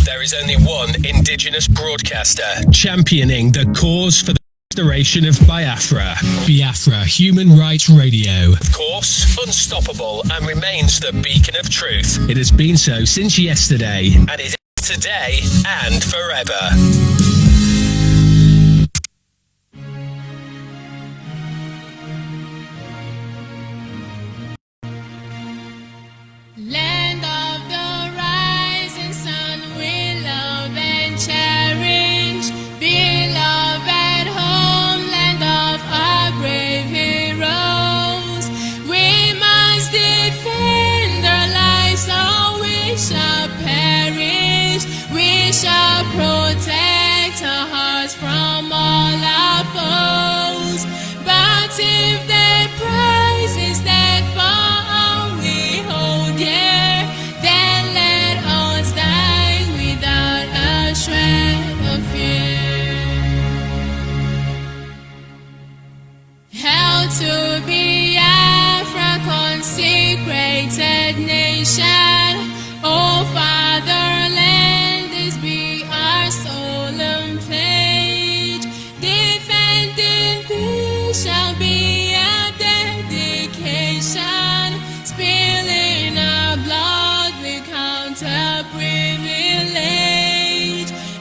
There is only one indigenous broadcaster championing the cause for the restoration of Biafra. Biafra Human Rights Radio. Of course, unstoppable and remains the beacon of truth. It has been so since yesterday and is today and forever. Land of the rising sun, we love and cherish. Beloved homeland of our brave heroes. We must defend our lives or we shall perish. We shall protect our hearts from all our foes. But if their prize is that for all we hold dear, then let us die without a shred of fear. Hail to Biafra, consecrated nation. O fatherland, this be our solemn pledge. Defending peace shall be a dedication. Spilling our blood we count a privilege.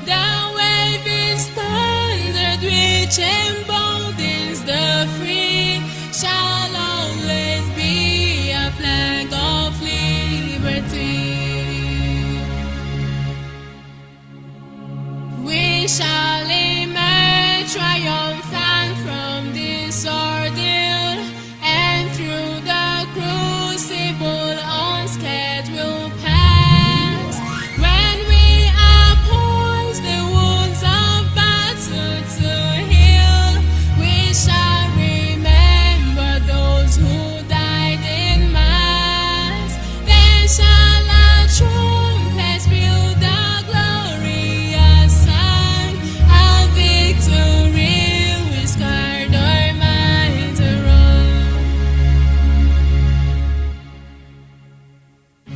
The waving standard which emboldens the free shall always be a flag of liberty. We shall emerge triumphant from this ordeal, and through the crucible unscathed we'll pass. When we are poised the wounds of battle to heal, we shall remember those who died in mass. Then shall our trumpets build the glorious song of victory. We scarred our minds around.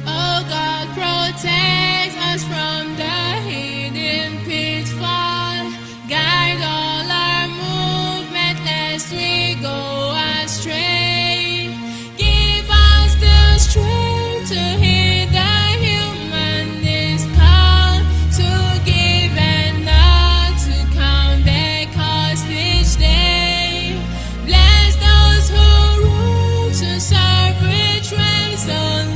Oh God, protect us from the hidden pitfall. Guide all our movement lest we go astray. Give us the strength to hear the humanist call, to give and not to count their cost each day. Bless those who rule to serve with resoluteness,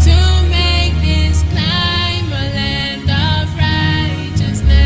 to make this climb a land of righteousness.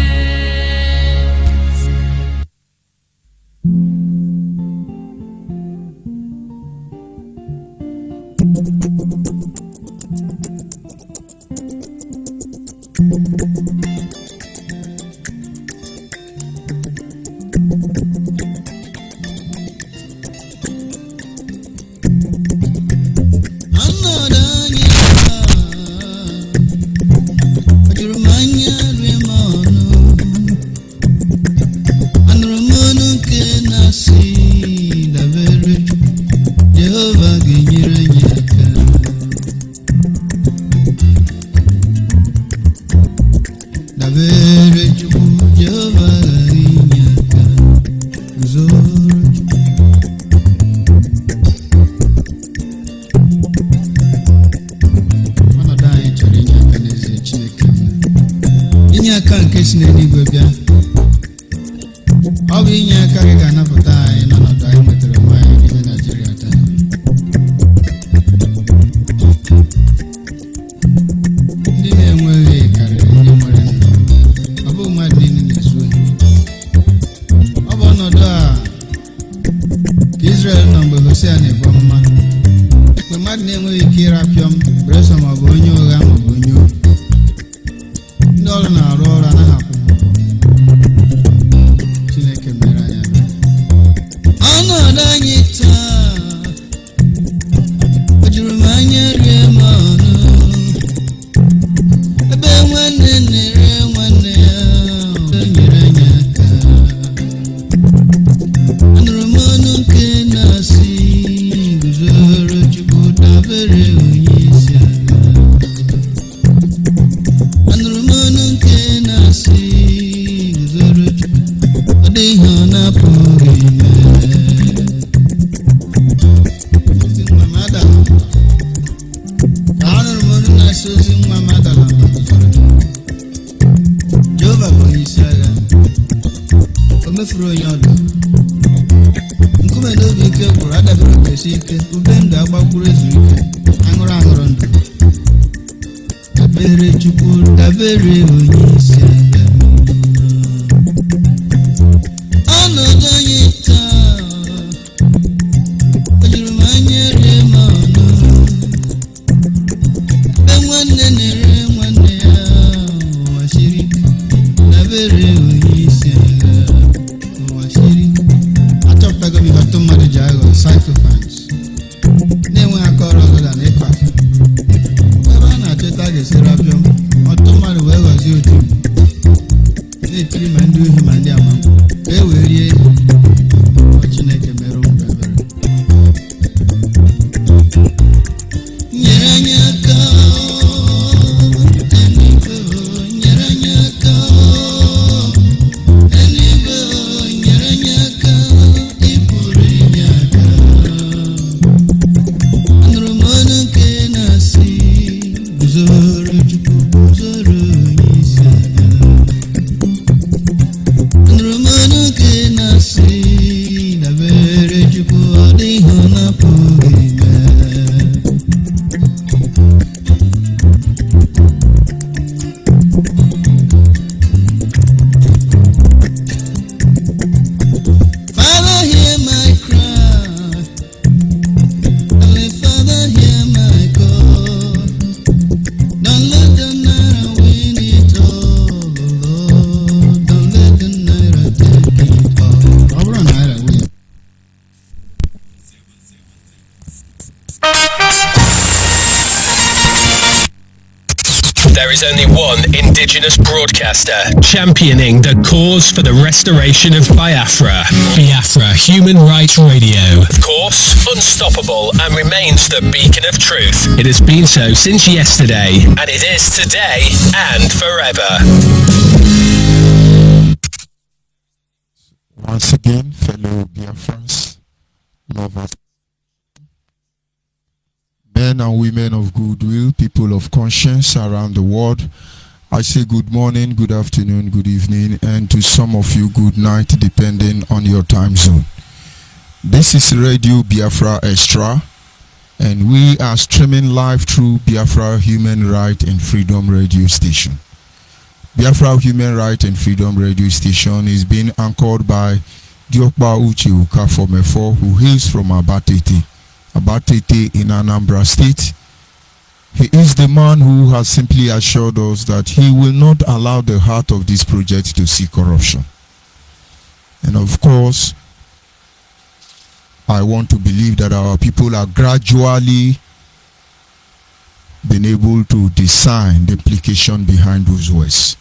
Israel number Hosea ne bomma. We mad name we kira piom, breso ma bonyo ga ma bonyo. Ndolo na rora na hapo. Chineke mera ya. Ono danyita. Ojuru manya remano. Ebe nwanne nere nwanne ya. Nyere nyaka. Anurumonu kenasi. ezi nwa madala ma guzoro Jehova bụ onye isi agha o mefuru onye ọdụ nkume n'obi ike gwụrụ adabere okesi ike ube ndụ agbakwuru ezu ike aṅụrụ aṅụrụ ndụ dabere Chukwu dabere onye isi agha ọnọdụ anyị taa o juru m anya rie m ọnụ be nwanne na-ere nwanne ya ụwa siri ike dabere onye isi agha ụwa siri ike achọpụtago m ihe ọtụtụ mmadụ ji aghọ psychophants na-enweghị aka ọrụ ọzọ na ịkpa ebe a na-achọta ga-esi rapịọ ọtụtụ mmadụ wee ghọzie otu na-etiri ma ndị ohi ma ndị ama ka e wee rie Chineke mere ụmụ ebere nyere anyị aka eluigwe nyere anyị aka eluigwe nyere anyị aka ịpụrụ inye aka anụrụ m ọnụ nke na-asị guzoro Chukwu guzoro onye isi agha anụrụ m ọnụ nke na-asị dabere Chukwu ọ dịghị ọ na-apụghị ime Father, hear my cry. Heavenly Father, hear my call. Don't let the night win it all, Lord. Don't let the night take it all. Ọ bụrụ na naira win. There is only one indigenous broadcaster championing the cause for the restoration of Biafra. Biafra Human Rights Radio. Of course, unstoppable and remains the beacon of truth. It has been so since yesterday, and it is today and forever. Once again, fellow Biafrans, lovers, men and women of goodwill, people of conscience around the world, I say good morning, good afternoon, good evening, and to some of you, good night, depending on your time zone. This is Radio Biafra Extra, and we are streaming live through Biafra Human Right and Freedom Radio Station. Biafra Human Right and Freedom Radio Station is being anchored by Diokpa Uche Ukafomefo, who hails from Abatete in Anambra State. He is the man who has simply assured us that he will not allow the heart of this project to see corruption. And of course, I want to believe that our people are gradually being able to discern the implication behind those words.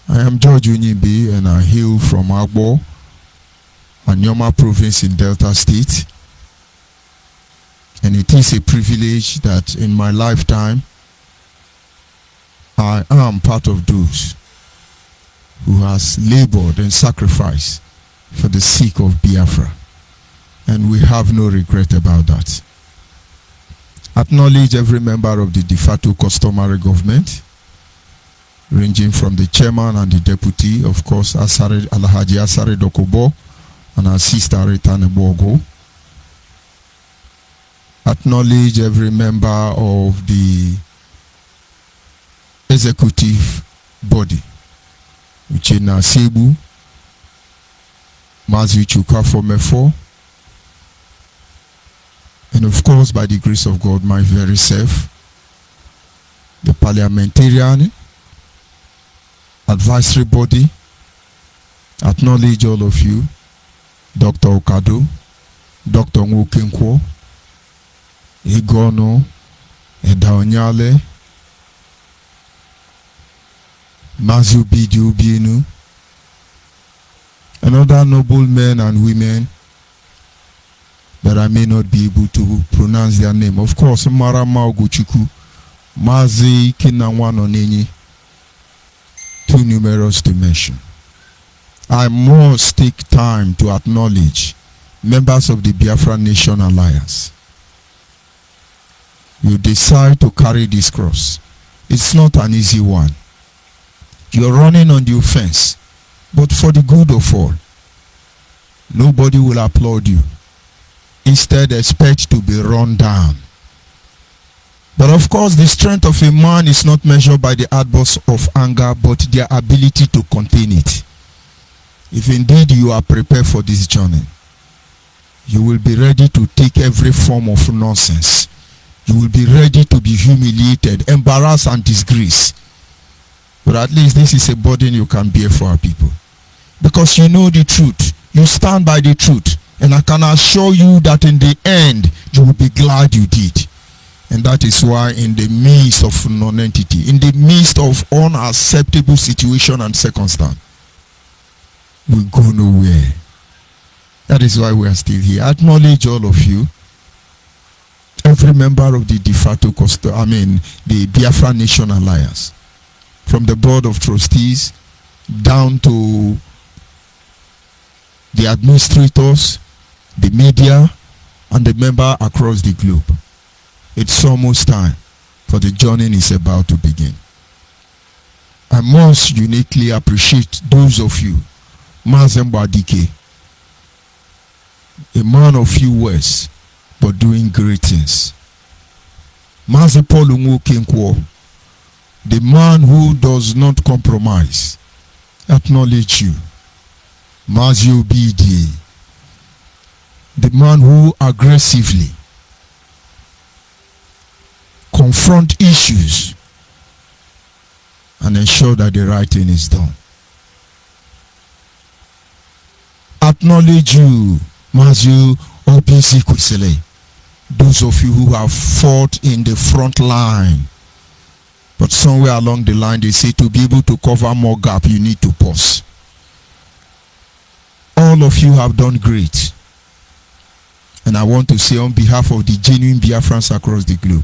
I am George ONYIBE and I hail from Agbo, Anyoma province in Delta State. And it is a privilege that in my lifetime, I am part of those who has labored and sacrificed for the sake of Biafra. And we have no regret about that. Acknowledge every member of the de facto customary government, ranging from the chairman and the deputy, of course, Alhaji Asare Dokubo and our sister Retane Bogo. Acknowledge every member of the executive body, which is Nasebu, Mazi Chukafomefo, and of course, by the grace of God, my very self, the parliamentarian advisory body. Acknowledge all of you, Dr. Okado, Dr. Nwokenkwo, Igono, Edaonyale, Mazu Bidu Bienu, and other noble men and women that I may not be able to pronounce their name. Of course, Marama Oguchuku, Mazi Kinanwano Nenyi, too numerous to mention. I must take time to acknowledge members of the Biafra Nation Alliance. You decide to carry this cross It's not an easy one. You're running on the offense, but for the good of all. Nobody will applaud you. Instead, expect to be run down. But of course, the strength of a man is not measured by the outbursts of anger, but their ability to contain it. If indeed you are prepared for this journey, you will be ready to take every form of nonsense. You will be ready to be humiliated, embarrassed, and disgraced. But at least this is a burden you can bear for our people. Because you know the truth. You stand by the truth. And I can assure you that in the end, you will be glad you did. And that is why in the midst of non-entity, in the midst of unacceptable situation and circumstance, we go nowhere. That is why we are still here. I acknowledge all of you. Every member of the the Biafra Nation Alliance, from the board of trustees down to the administrators, the media, and the member across the globe. It's almost time, for the journey is about to begin. I must uniquely appreciate those of you, Mazemba Dike, a man of few words, but doing great things. Mazepolu Kenkwo, the man who does not compromise, acknowledge you. Mazio BD, the man who aggressively confront issues and ensure that the right thing is done. Acknowledge you, Mazio OPC Kusele, those of you who have fought in the front line, but somewhere along the line they say to be able to cover more gap you need to pause. All of you have done great. And I want to say on behalf of the genuine Biafrans across the globe,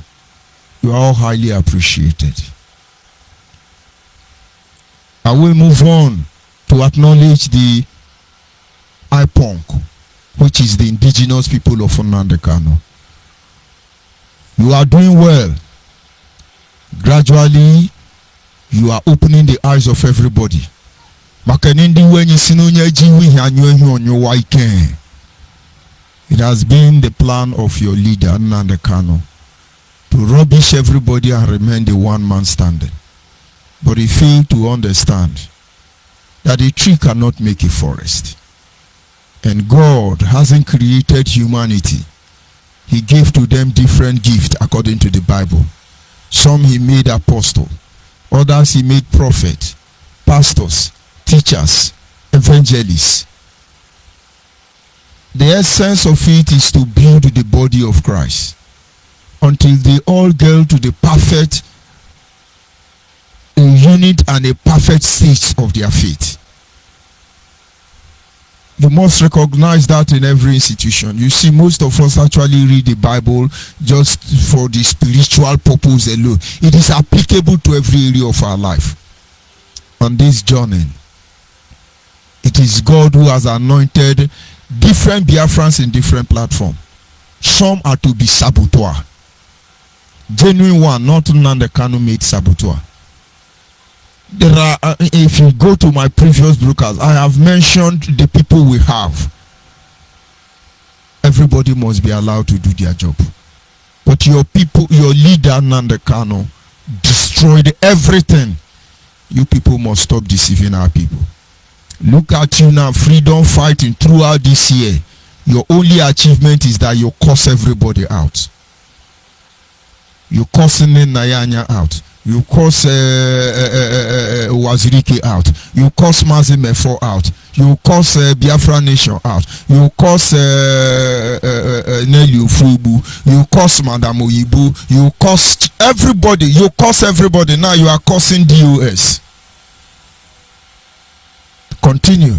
you are all highly appreciated. I will move on to acknowledge the IPONC, which is the indigenous people of Nnamdi Kanu. You are doing well. Gradually, you are opening the eyes of everybody. It has been the plan of your leader, Nnamdi Kanu, to rubbish everybody and remain the one man standing. But he failed to understand that a tree cannot make a forest. And God hasn't created humanity. He gave to them different gifts according to the Bible. Some he made apostle, others he made prophet, pastors, teachers, evangelists. The essence of it is to build the body of Christ until they all get to the perfect unit and a perfect state of their faith. You must recognize that in every institution. You see, most of us actually read the Bible just for the spiritual purpose alone. It is applicable to every area of our life. On this journey, it is God who has anointed different Biafrans in different platforms. Some are to be saboteur. Genuine one, not Nnamdi Kanu made saboteur. There are, if you go to my previous broadcast, I have mentioned the people we have. Everybody must be allowed to do their job. But your people, your leader Nnamdi Kanu destroyed everything. You people must stop deceiving our people. Look at you now, freedom fighting throughout this year. Your only achievement is that you curse everybody out. You cursing Nayanya out. You curse Wazirike out. You curse Mazimefo out. You curse Biafra Nation out. You curse Nelly Ufubu. You curse Madam ONYIBE. You curse everybody. You curse everybody. Now you are cursing DOS. Continue.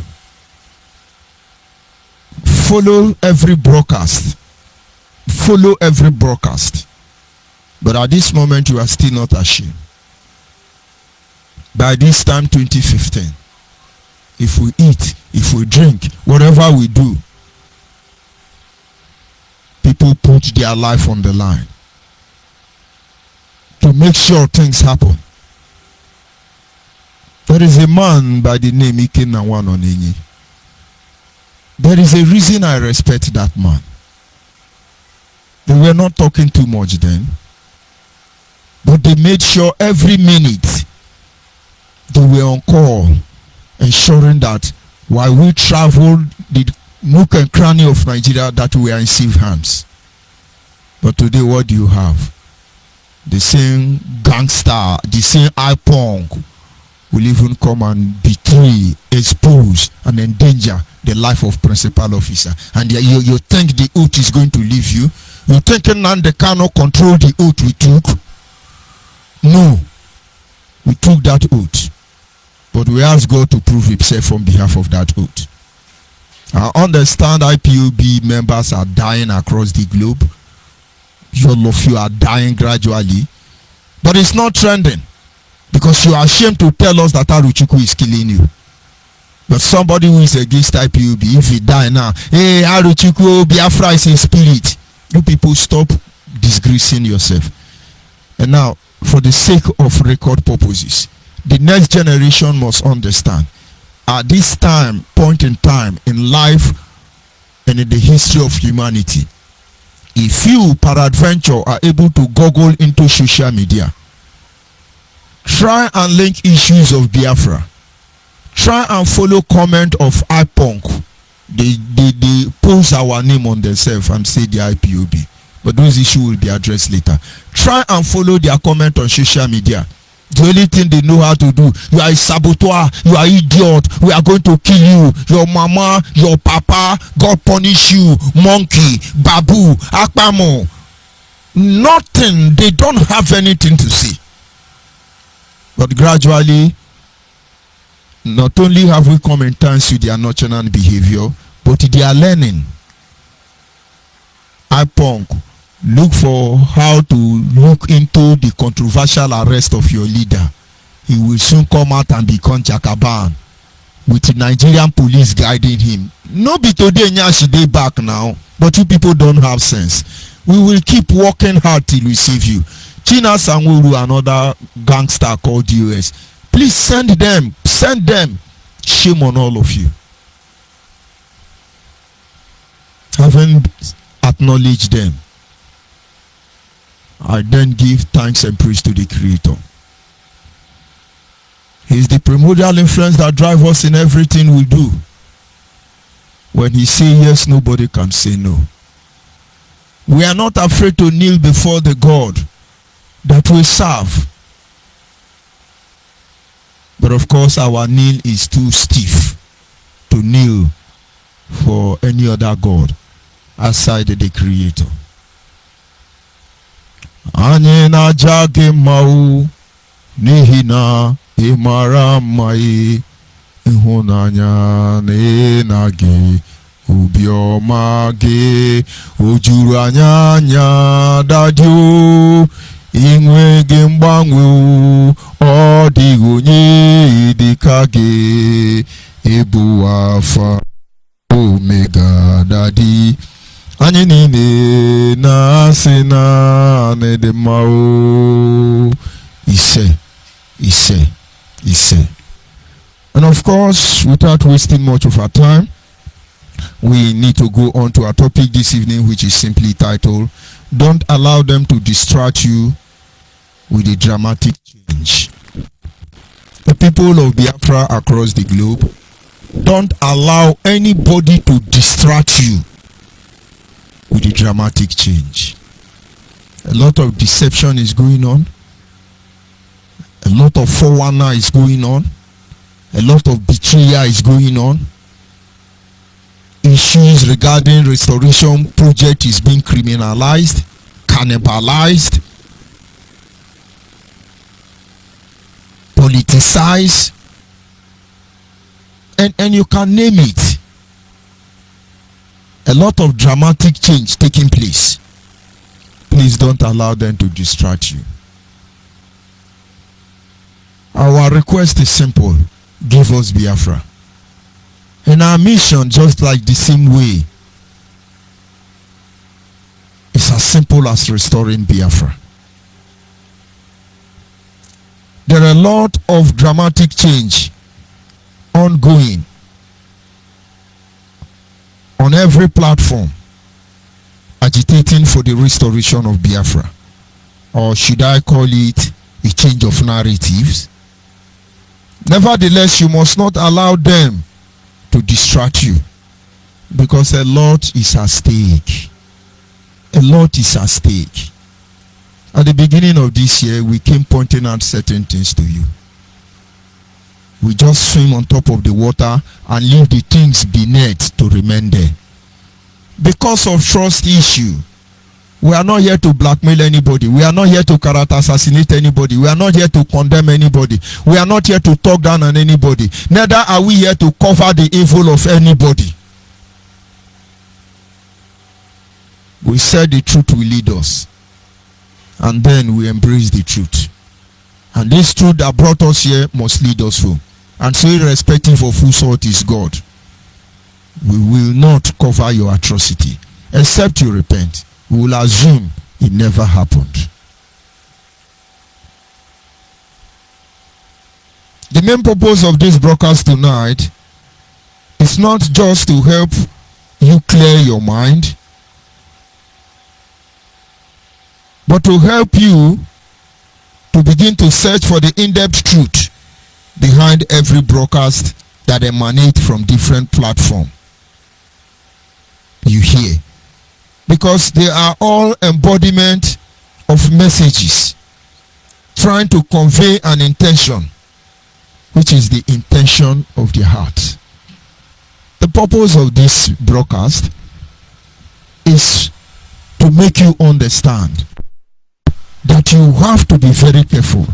Follow every broadcast. Follow every broadcast. But at this moment, you are still not ashamed. By this time, 2015, if we eat, if we drink, whatever we do, people put their life on the line. to make sure things happen. There is a man by the name Ike Nawan Onenyi. There is a reason I respect that man. They were not talking too much then, but they made sure every minute they were on call, ensuring that while we traveled the nook and cranny of Nigeria, that we are in safe hands. But today, what do you have? The same gangster, the same iPong will even come and betray, expose, and endanger the life of principal officer. And you think the oath is going to leave you? You think Nnamdi cannot control the oath we took? No. We took that oath. But we ask God to prove himself on behalf of that oath. I understand IPOB members are dying across the globe. All of you are dying gradually. But it's not trending, because you are ashamed to tell us that Aruchukwu is killing you. But somebody who is against IPOB, if he die now, hey, Aruchukwu, Biafra is in spirit. You people stop disgracing yourself. And now, for the sake of record purposes, the next generation must understand, at this point in time in life and in the history of humanity, if you peradventure are able to Google into social media, try and link issues of Biafra, try and follow comment of IPONK, they post our name on themselves and say the IPOB, but those issues will be addressed later. Try and follow their comment on social media. The only thing they know how to do, you are a saboteur, you are idiot, we are going to kill you, your mama, your papa, God punish you, monkey, babu, akpamo. Nothing, they don't have anything to say. But gradually, not only have we come in terms with their nonchalant behavior, but they are learning. IPONK, look for how to look into the controversial arrest of your leader. He will soon come out and become Jakaban, with the Nigerian police guiding him. No be today Nyashi dey back now, but you people don't have sense. We will keep working hard till we save you. China Sanwuru, another gangster called US. Please send them. Shame on all of you. Haven't acknowledged them. I then give thanks and praise to the Creator. He is the primordial influence that drives us in everything we do. When he says yes, nobody can say no. We are not afraid to kneel before the God that we serve. But of course, our kneel is too stiff to kneel for any other God aside the Creator. Anyị na-aja gị mma n'ihi na ị mara mma, ịhụnanya na gị, obiọma gị o juru anya dadi, inwe gị mgbanwe, ọ dịghị onye dịka gị, ebu Alpha Omega dadi. Anyị niile na-asị na dị mma ise. And of course, without wasting much of our time, we need to go on to our topic this evening, which is simply titled, Don't Allow Them to Distract You with a Dramatic Change. The people of Biafra across the globe, don't allow anybody to distract you with a dramatic change. A lot of deception is going on. A lot of 419 is going on. A lot of betrayal is going on. Issues regarding restoration project is being criminalized, cannibalized, politicized, and you can name it. A lot of dramatic change taking place. Please don't allow them to distract you. Our request is simple. Give us Biafra. And our mission, just like the same way, is as simple as restoring Biafra. There are a lot of dramatic change ongoing on every platform agitating for the restoration of Biafra, or should I call it a change of narratives. Nevertheless, you must not allow them to distract you, because a lot is at stake. A lot is at stake. At the beginning of this year, we came pointing out certain things to you. We just swim on top of the water and leave the things beneath to remain there. Because of trust issue, we are not here to blackmail anybody. We are not here to character assassinate anybody. We are not here to condemn anybody. We are not here to talk down on anybody. Neither are we here to cover the evil of anybody. We said the truth will lead us, and then we embrace the truth. And this truth that brought us here must lead us home. And so, irrespective of whose fault is God, we will not cover your atrocity. Except you repent, we will assume it never happened. The main purpose of this broadcast tonight is not just to help you clear your mind, but to help you to begin to search for the in-depth truth behind every broadcast that emanates from different platforms you hear, because they are all embodiment of messages trying to convey an intention, which is the intention of the heart. The purpose of this broadcast is to make you understand that you have to be very careful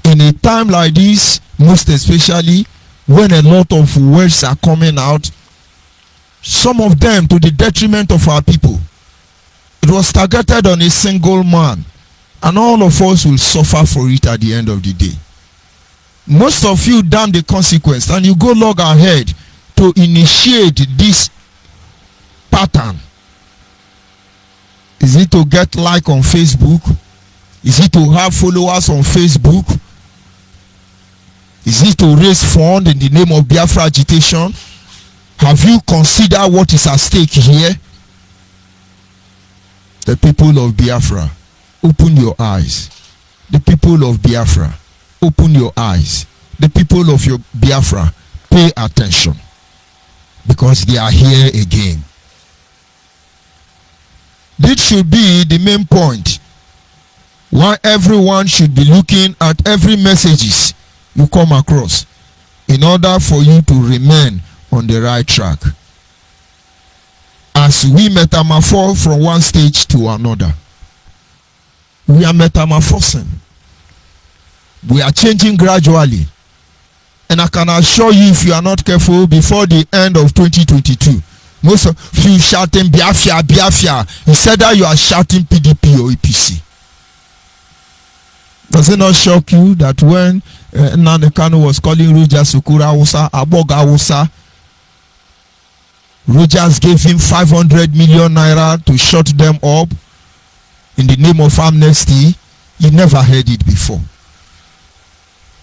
in a time like this, most especially when a lot of words are coming out, some of them to the detriment of our people. It was targeted on a single man, and all of us will suffer for it at the end of the day. Most of you damn the consequence, and you go log ahead to initiate this pattern. Is it to get like on Facebook? Is it to have followers on Facebook? Is it to raise funds in the name of Biafra agitation? Have you considered what is at stake here? The people of Biafra, open your eyes. The people of Biafra, open your eyes. The people of your Biafra, pay attention, because they are here again. This should be the main point, why everyone should be looking at every messages you come across in order for you to remain on the right track. As we metamorphose from one stage to another, we are metamorphosing. We are changing gradually. And I can assure you, if you are not careful, before the end of 2022, most of you shouting Biafra, Biafra, instead that you are shouting PDP or APC. Does it not shock you that when Nnamdi Kanu was calling Rogers Sukura Hausa, Aboga Hausa, Rogers gave him 500 million naira to shut them up in the name of amnesty? You never heard it before.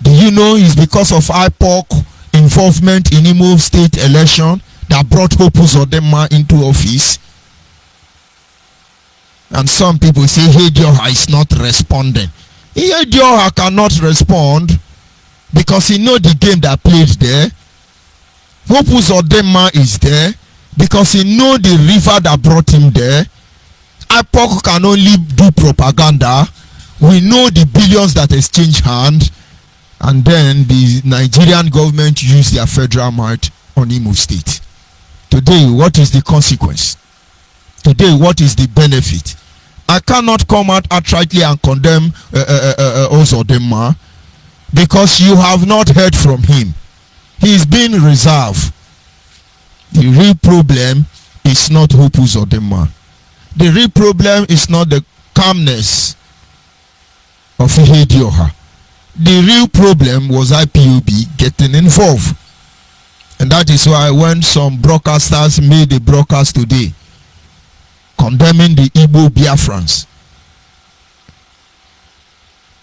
Do you know it's because of IPOC involvement in Imo state election that brought Hope Uzodinma into office? And some people say Hedioha is not responding. Hedioha cannot respond because he know the game that played there. Hope Uzodinma is there because he know the river that brought him there. IPOC can only do propaganda. We know the billions that exchange hand, and then the Nigerian government used their federal might on Imo State. Today, what is the consequence? Today, what is the benefit? I cannot come out outrightly and condemn Uzodinma because you have not heard from him. He is being reserved. The real problem is not Hope Uzodinma. The real problem is not the calmness of Hedioha. The real problem was IPOB getting involved. And that is why when some broadcasters made a broadcast today condemning the Igbo Biafrans,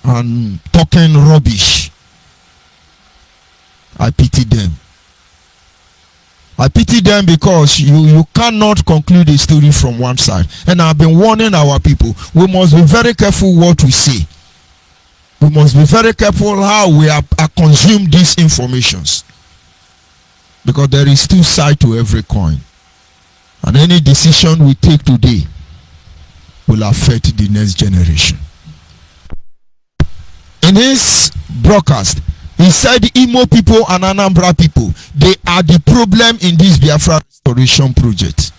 and talking rubbish. I pity them. I pity them because you cannot conclude a story from one side. And I've been warning our people, we must be very careful what we say. We must be very careful how we are consume these informations. Because there is two sides to every coin. And any decision we take today will affect the next generation. In his broadcast, he said Imo people and Anambra people, they are the problem in this Biafra restoration project.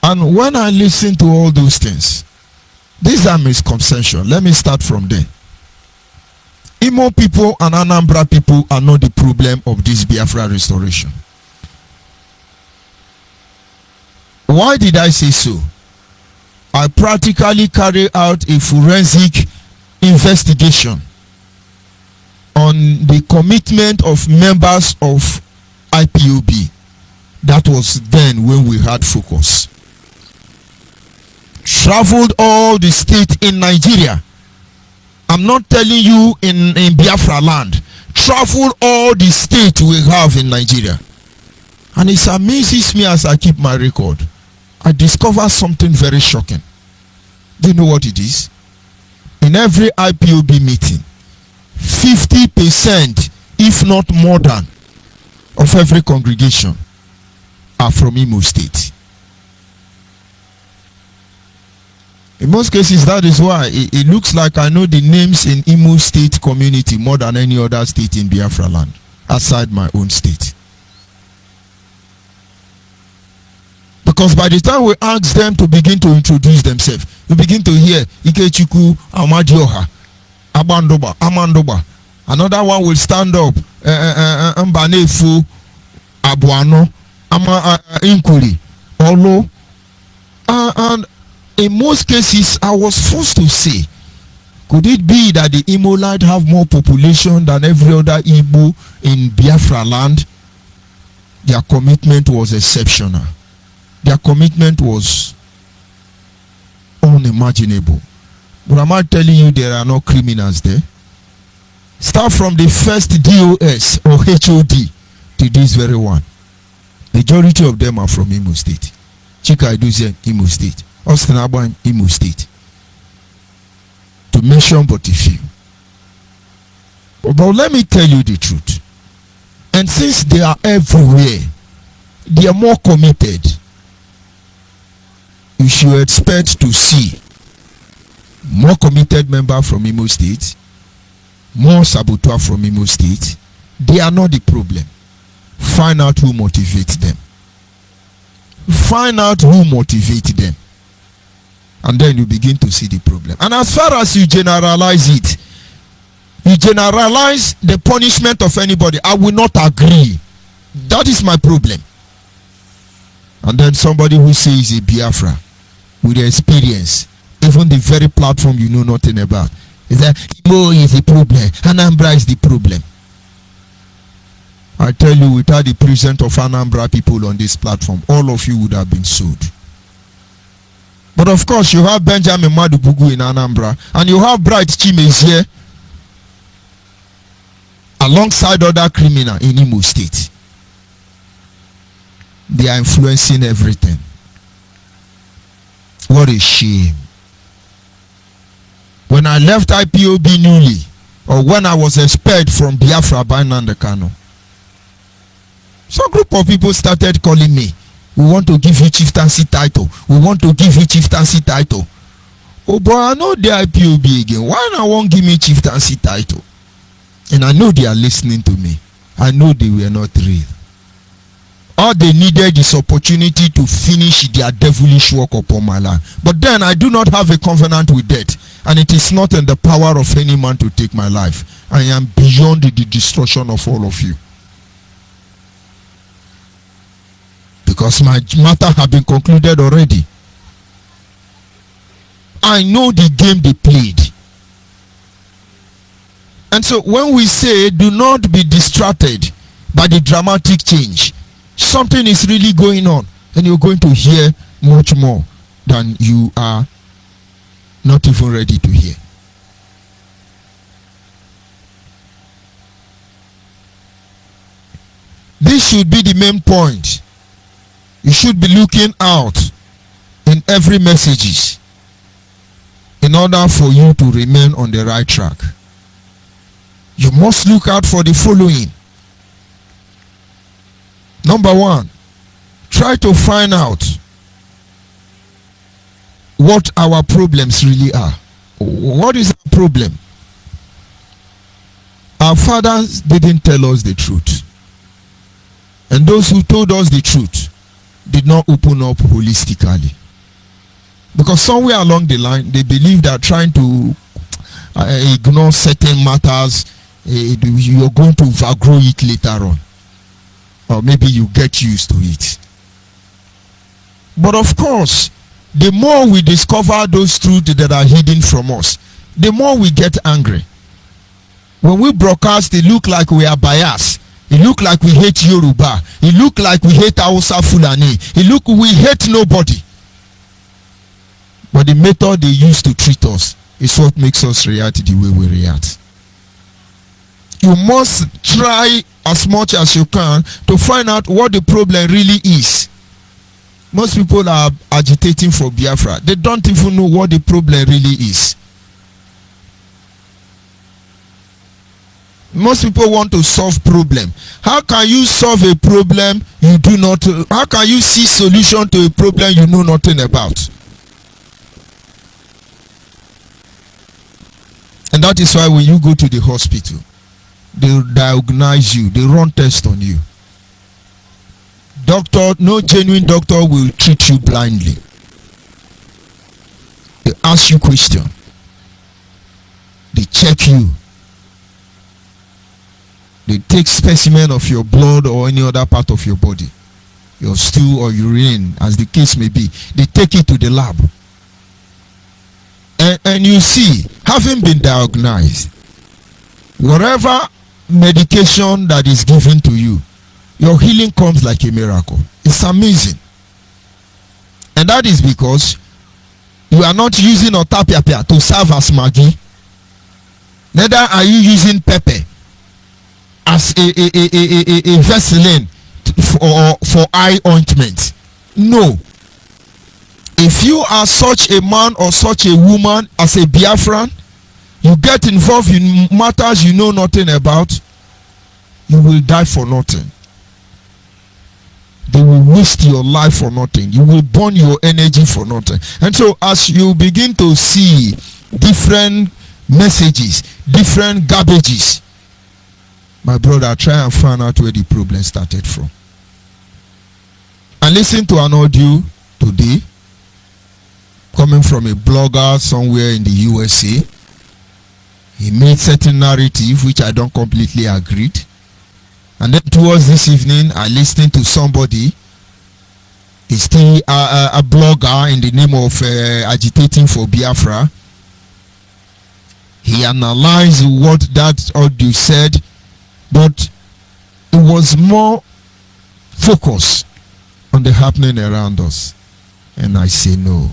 And when I listen to all those things, these are misconceptions. Let me start from there. Imo people and Anambra people are not the problem of this Biafra restoration. Why did I say so? I practically carry out a forensic investigation on the commitment of members of IPOB. That was then when we had focus. Traveled all the states in Nigeria. I'm not telling you in Biafra land. Traveled all the states we have in Nigeria. And it amazes me as I keep my record. I discover something very shocking. Do you know what it is? In every IPOB meeting, 50%, if not more than, of every congregation are from Imo State. In most cases, that is why it looks like I know the names in Imo State community more than any other state in Biafra land, aside my own state. Because by the time we ask them to begin to introduce themselves, we begin to hear Ikechuku Amadioha, Amandoba. Another one will stand up, Mbanefu, Abuano, Inkuri, Olo. And in most cases, I was forced to say, could it be that the Imolite have more population than every other Igbo in Biafra land? Their commitment was exceptional. Their commitment was unimaginable. But am I telling you there are no criminals there? Start from the first DOS or HOD to this very one. Majority of them are from Imo State. Chika Iduzen, Imo State. Austin Abwan, Imo State. To mention but a few. But let me tell you the truth. And since they are everywhere, they are more committed. You should expect to see more committed members from Imo State, more saboteur from Imo State. They are not the problem. Find out who motivates them. Find out who motivates them. And then you begin to see the problem. And as far as you generalize it, you generalize the punishment of anybody. I will not agree. That is my problem. And then somebody who says a Biafra with the experience, even the very platform you know nothing about, is that Igbo is the problem, Anambra is the problem. I tell you, without the presence of Anambra people on this platform, all of you would have been sued. But of course, you have Benjamin Madubugu in Anambra, and you have Bright Chimezie alongside other criminals in Imo State. They are influencing everything. What a shame. When I left IPOB newly, or when I was expelled from Biafra by Nnamdi Kanu, some group of people started calling me. We want to give you chieftaincy title. We want to give you chieftaincy title. Oh boy, I know the IPOB again. Why not won't give me chieftaincy title? And I know they are listening to me. I know they were not real. All they needed is opportunity to finish their devilish work upon my land. But then I do not have a covenant with death. And it is not in the power of any man to take my life. I am beyond the destruction of all of you. Because my matter have been concluded already. I know the game they played. And so when we say do not be distracted by the dramatic change, something is really going on, and you're going to hear much more than you are not even ready to hear. This should be the main point. You should be looking out in every messages in order for you to remain on the right track. You must look out for the following. Number one, try to find out what our problems really are. What is our problem? Our fathers didn't tell us the truth. And those who told us the truth did not open up holistically. Because somewhere along the line, they believe that trying to ignore certain matters, you're going to overgrow it later on. Or maybe you get used to it. But of course, the more we discover those truths that are hidden from us, the more we get angry. When we broadcast, it look like we are biased. It look like we hate Yoruba. It look like we hate Hausa Fulani. It look we hate nobody. But the method they use to treat us is what makes us react the way we react. You must try as much as you can to find out what the problem really is. Most people are agitating for Biafra. They don't even know what the problem really is. Most people want to solve problem. How can you solve a problem you do not? How can you see solution to a problem you know nothing about? And that is why when you go to the hospital, they diagnose you, they run tests on you. Doctor, no genuine doctor will treat you blindly. They ask you question. They check you. They take specimen of your blood or any other part of your body, your stool or urine, as the case may be. They take it to the lab. And you see, having been diagnosed, whatever medication that is given to you, your healing comes like a miracle. It's amazing. And that is because you are not using otapia to serve as Maggi. Neither are you using pepper as a Vaseline for eye ointment. No. If you are such a man or such a woman as a Biafran, you get involved in matters you know nothing about, you will die for nothing. They will waste your life for nothing. You will burn your energy for nothing. And so as you begin to see different messages, different garbages, my brother, try and find out where the problem started from. And listen to an audio today coming from a blogger somewhere in the USA. He made certain narrative which I don't completely agree. And then towards this evening, I listened to somebody. He's still a blogger in the name of agitating for Biafra. He analyzed what that audio said, but it was more focused on the happening around us. And I say no.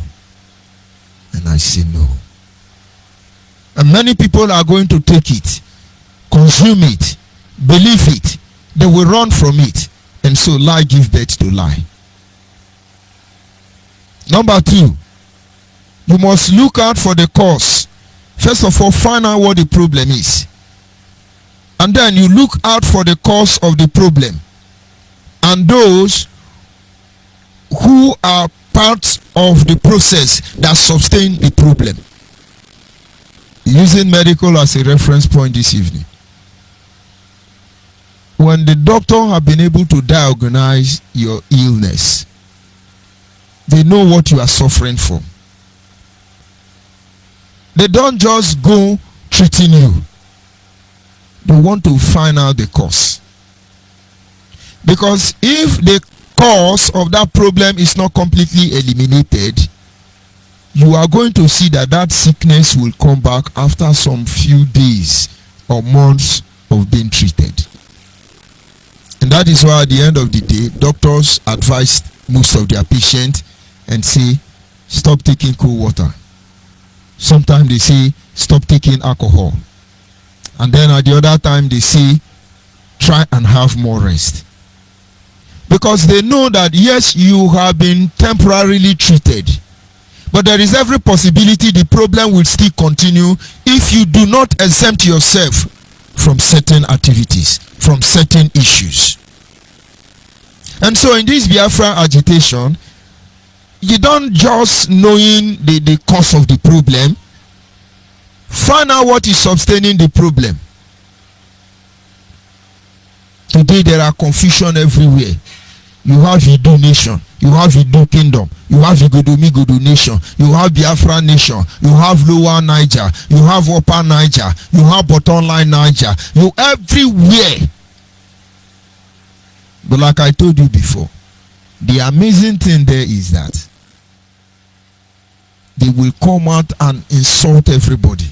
And I say no. And many people are going to take it, consume it, believe it. They will run from it. And so lie give birth to lie. Number two, you must look out for the cause. First of all, find out what the problem is. And then you look out for the cause of the problem. And those who are part of the process that sustain the problem. Using medical as a reference point this evening. When the doctor have been able to diagnose your illness, they know what you are suffering from. They don't just go treating you. They want to find out the cause. Because if the cause of that problem is not completely eliminated, you are going to see that that sickness will come back after some few days or months of being treated. And that is why at the end of the day, doctors advise most of their patients and say, stop taking cold water. Sometimes they say, stop taking alcohol. And then at the other time they say, try and have more rest. Because they know that yes, you have been temporarily treated, but there is every possibility the problem will still continue if you do not exempt yourself from certain activities, from certain issues. And so in this Biafra agitation, you don't just knowing the cause of the problem, find out what is sustaining the problem. Today there are confusion everywhere. You have Idu nation, you have Idu kingdom, you have Igodomigodo nation, you have Biafra nation, you have Lower Niger, you have Upper Niger, you have Bottom Line Niger, you everywhere. But like I told you before, the amazing thing there is that they will come out and insult everybody.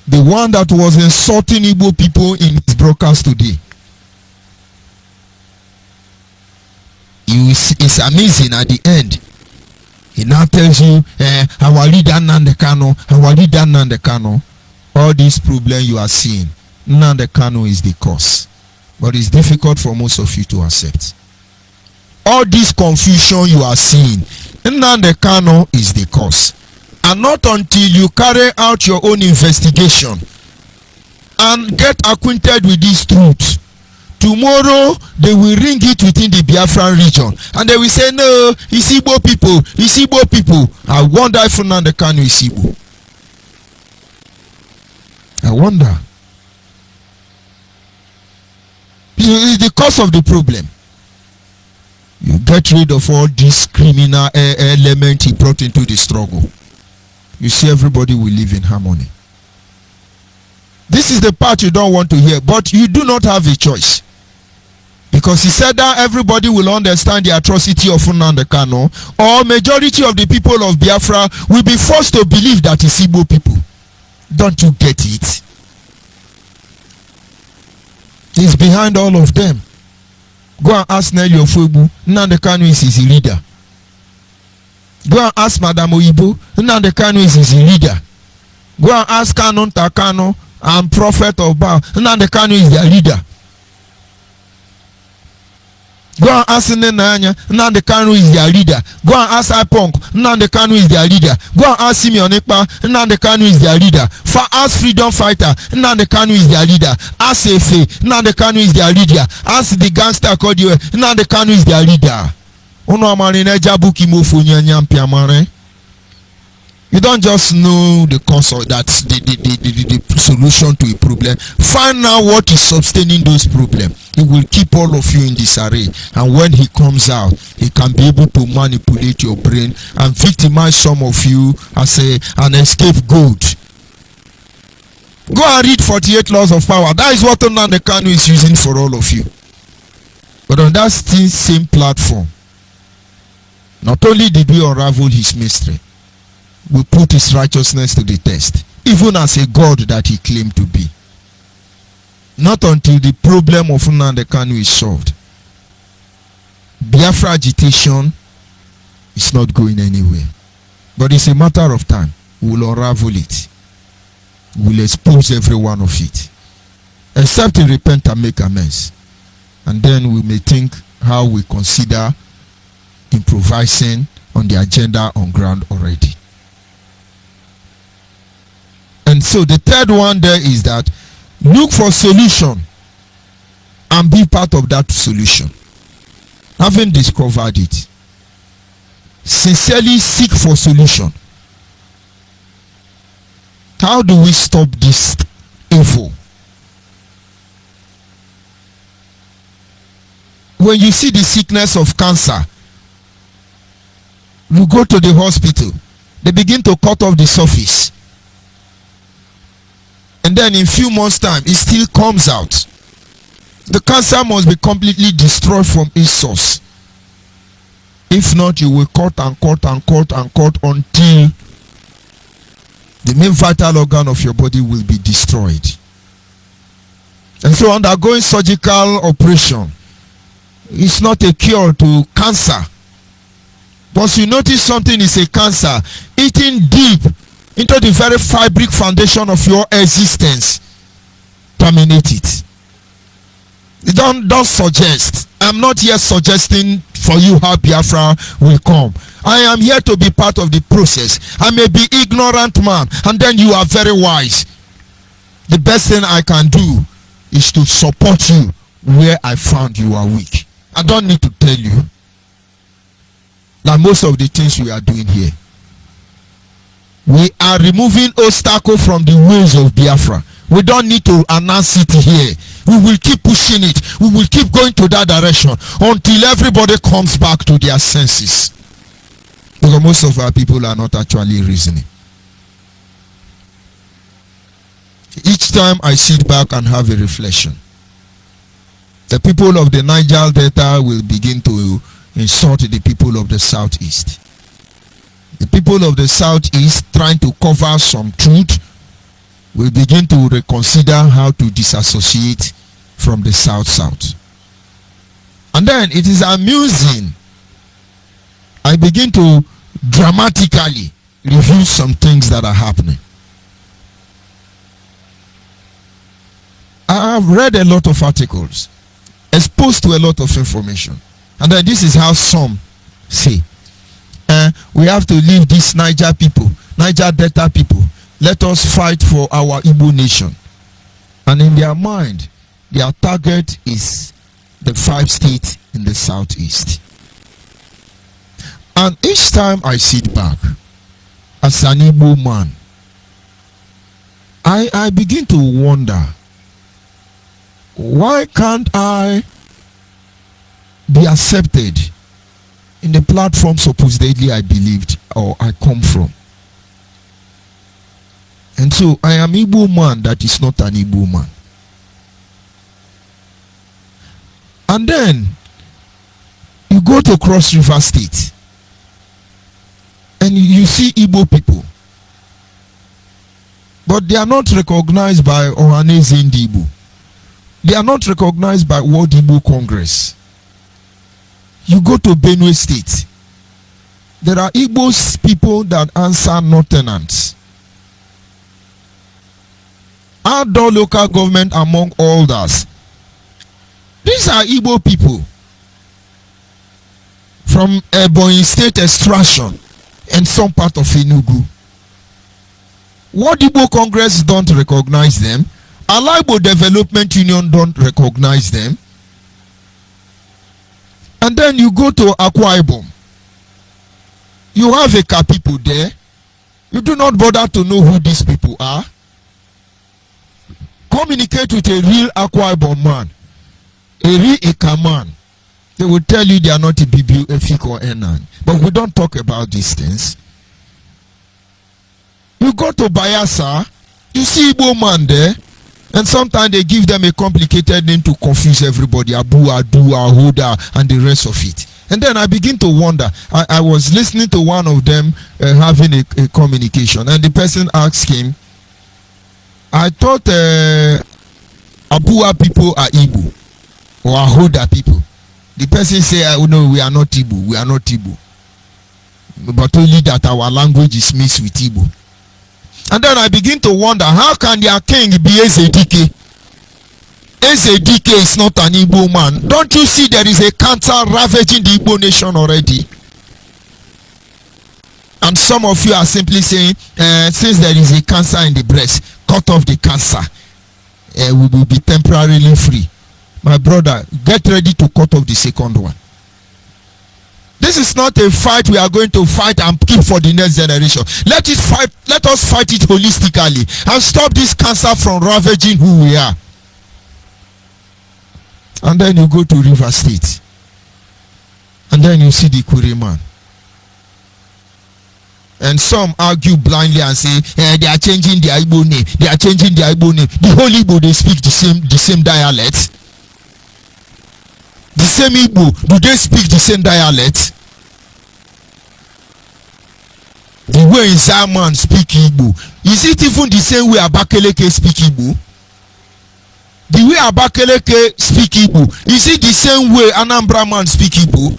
The one that was insulting Igbo people in his broadcast today, it's amazing at the end. He now tells you, our leader Nnamdi Kanu, our leader Nnamdi Kanu. All this problem you are seeing, Nnamdi Kanu is the cause. But it's difficult for most of you to accept. All this confusion you are seeing, Nnamdi Kanu is the cause. And not until you carry out your own investigation and get acquainted with this truth, tomorrow they will ring it within the Biafran region and they will say, no, it's Igbo people, it's Igbo people. I wonder if Nnamdi Kanu is Igbo. I wonder. It's the cause of the problem. You get rid of all this criminal element he brought into the struggle. You see, everybody will live in harmony. This is the part you don't want to hear, but you do not have a choice. Because he said that everybody will understand the atrocity of Nnamdi Kanu, or majority of the people of Biafra will be forced to believe that it's Igbo people. Don't you get it? He's behind all of them. Go and ask Nelly Ofebu, Nnamdi Kanu is his leader. Go and ask Madam Oyibo, Nnamdi Kanu is his leader. Go and ask Kanu Takano and Prophet of Baal, Nnamdi Kanu is their leader. Go and ask Nenanya, Nnamdi Kanu is their leader. Go and ask Ipong, Nnamdi Kanu is their leader. Go and ask Simeon Ekpa, Nnamdi Kanu is their leader. Ask Freedom Fighter, Nnamdi Kanu is their leader. Ask Efe, Nnamdi Kanu is their leader. Ask the gangster called you, Nnamdi Kanu is their leader. You don't just know the cause of that, the solution to a problem. Find out what is sustaining those problems. It will keep all of you in disarray. And when he comes out, he can be able to manipulate your brain and victimize some of you as an scapegoat. Go and read 48 Laws of Power. That is what Nnamdi Kanu is using for all of you. But on that still same platform, not only did we unravel his mystery, we put his righteousness to the test, even as a God that he claimed to be. Not until the problem of Nnamdi Kanu is solved. Biafra agitation is not going anywhere. But it's a matter of time. We'll unravel it. We'll expose every one of it. Except to repent and make amends. And then we may think how we consider improvising on the agenda on ground already. And so the third one there is that look for solution and be part of that solution. Having discovered it, sincerely seek for solution. How do we stop this evil? When you see the sickness of cancer, you go to the hospital, they begin to cut off the surface. And then in few months' time, it still comes out. The cancer must be completely destroyed from its source. If not, you will cut and cut and cut and cut until the main vital organ of your body will be destroyed. And so undergoing surgical operation is not a cure to cancer. Once you notice something is a cancer eating deep into the very fabric foundation of your existence, terminate it. Don't suggest. I'm not here suggesting for you how Biafra will come. I am here to be part of the process. I may be ignorant man, and then you are very wise. The best thing I can do is to support you where I found you are weak. I don't need to tell you. Like most of the things we are doing here, we are removing obstacle from the ways of Biafra. We don't need to announce it here. We will keep pushing it. We will keep going to that direction until everybody comes back to their senses. Because most of our people are not actually reasoning. Each time I sit back and have a reflection, the people of the Niger Delta will begin to insult the people of the Southeast. The people of the Southeast, trying to cover some truth, will begin to reconsider how to disassociate from the South. And then it is amusing. I begin to dramatically review some things that are happening. I have read a lot of articles, exposed to a lot of information, and then this is how some say, we have to leave these Niger people, Niger Delta people. Let us fight for our Igbo nation. And in their mind, their target is the 5 states in the Southeast. And each time I sit back as an Igbo man, I begin to wonder, why can't I be accepted in the platform supposedly I believed or I come from? And so I am Igbo man that is not an Igbo man. And then you go to Cross River State and you see Igbo people, but they are not recognized by Ohaneze Igbo. They are not recognized by World Igbo Congress. You go to Benue State, there are Igbo people that answer no tenants. Outdoor local government among others. These are Igbo people from Ebonyi State extraction and some part of Enugu. World Igbo Congress don't recognize them. Igbo Development Union don't recognize them. And then you go to Akwa Ibom. You have a people there. You do not bother to know who these people are. Communicate with a real Akwa Ibom man, a real Eka man. They will tell you they are not a BBU, Efik or Enan. But we don't talk about these things. You go to Bayelsa, you see Igbo man there, and sometimes they give them a complicated name to confuse everybody, Abu, Adu, Ahoda, and the rest of it. And then I begin to wonder. I was listening to one of them having a communication, and the person asked him, I thought Abua people are Igbo or Ahoda people. The person said, oh, no, we are not Igbo. We are not Igbo. But only that our language is mixed with Igbo. And then I begin to wonder, how can their king be Ezedike? Ezedike is not an Igbo man. Don't you see there is a cancer ravaging the Igbo nation already? And some of you are simply saying, since there is a cancer in the breast, cut off the cancer. We will be temporarily free. My brother, get ready to cut off the second one. This is not a fight we are going to fight and keep for the next generation. Let us fight it holistically and stop this cancer from ravaging who we are. And then you go to River State. And then you see the Kure man. And some argue blindly and say, they are changing their Igbo name. They are changing their Igbo name. The whole Igbo, they speak the same dialect. The same Igbo, do they speak the same dialect? The way Zaman speak Igbo, is it even the same way Abakeleke speak Igbo? The way Abakeleke speak Igbo, is it the same way Anambra man speak Igbo?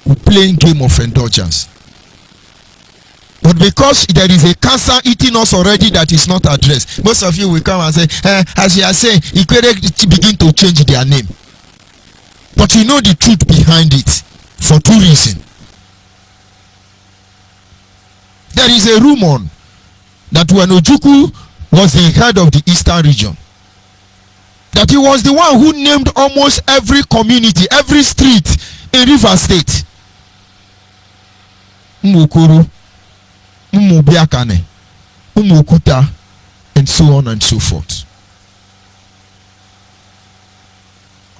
We're playing game of indulgence. But because there is a cancer eating us already that is not addressed, most of you will come and say, as you are saying, Ikwere begin to change their name. But you know the truth behind it for two reasons. There is a rumor that when Ojukwu was the head of the Eastern region, that he was the one who named almost every community, every street in River State. Umukuru, Umubiakane, Umukuta, and so on and so forth.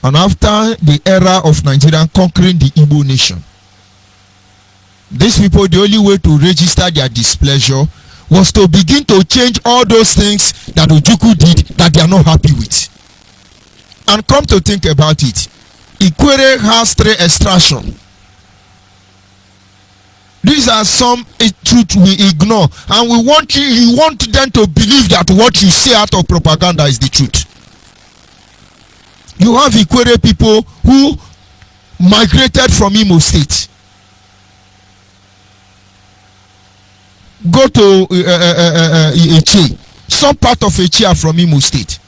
And after the era of Nigeria conquering the Igbo nation, these people, the only way to register their displeasure was to begin to change all those things that Ojukwu did that they are not happy with. And come to think about it, Ikwere has 3 extraction. These are some truth we ignore, and we want you want them to believe that what you say out of propaganda is the truth. You have Ikwere people who migrated from Imo State. Go to Eche. Some part of Eche are from Imo State.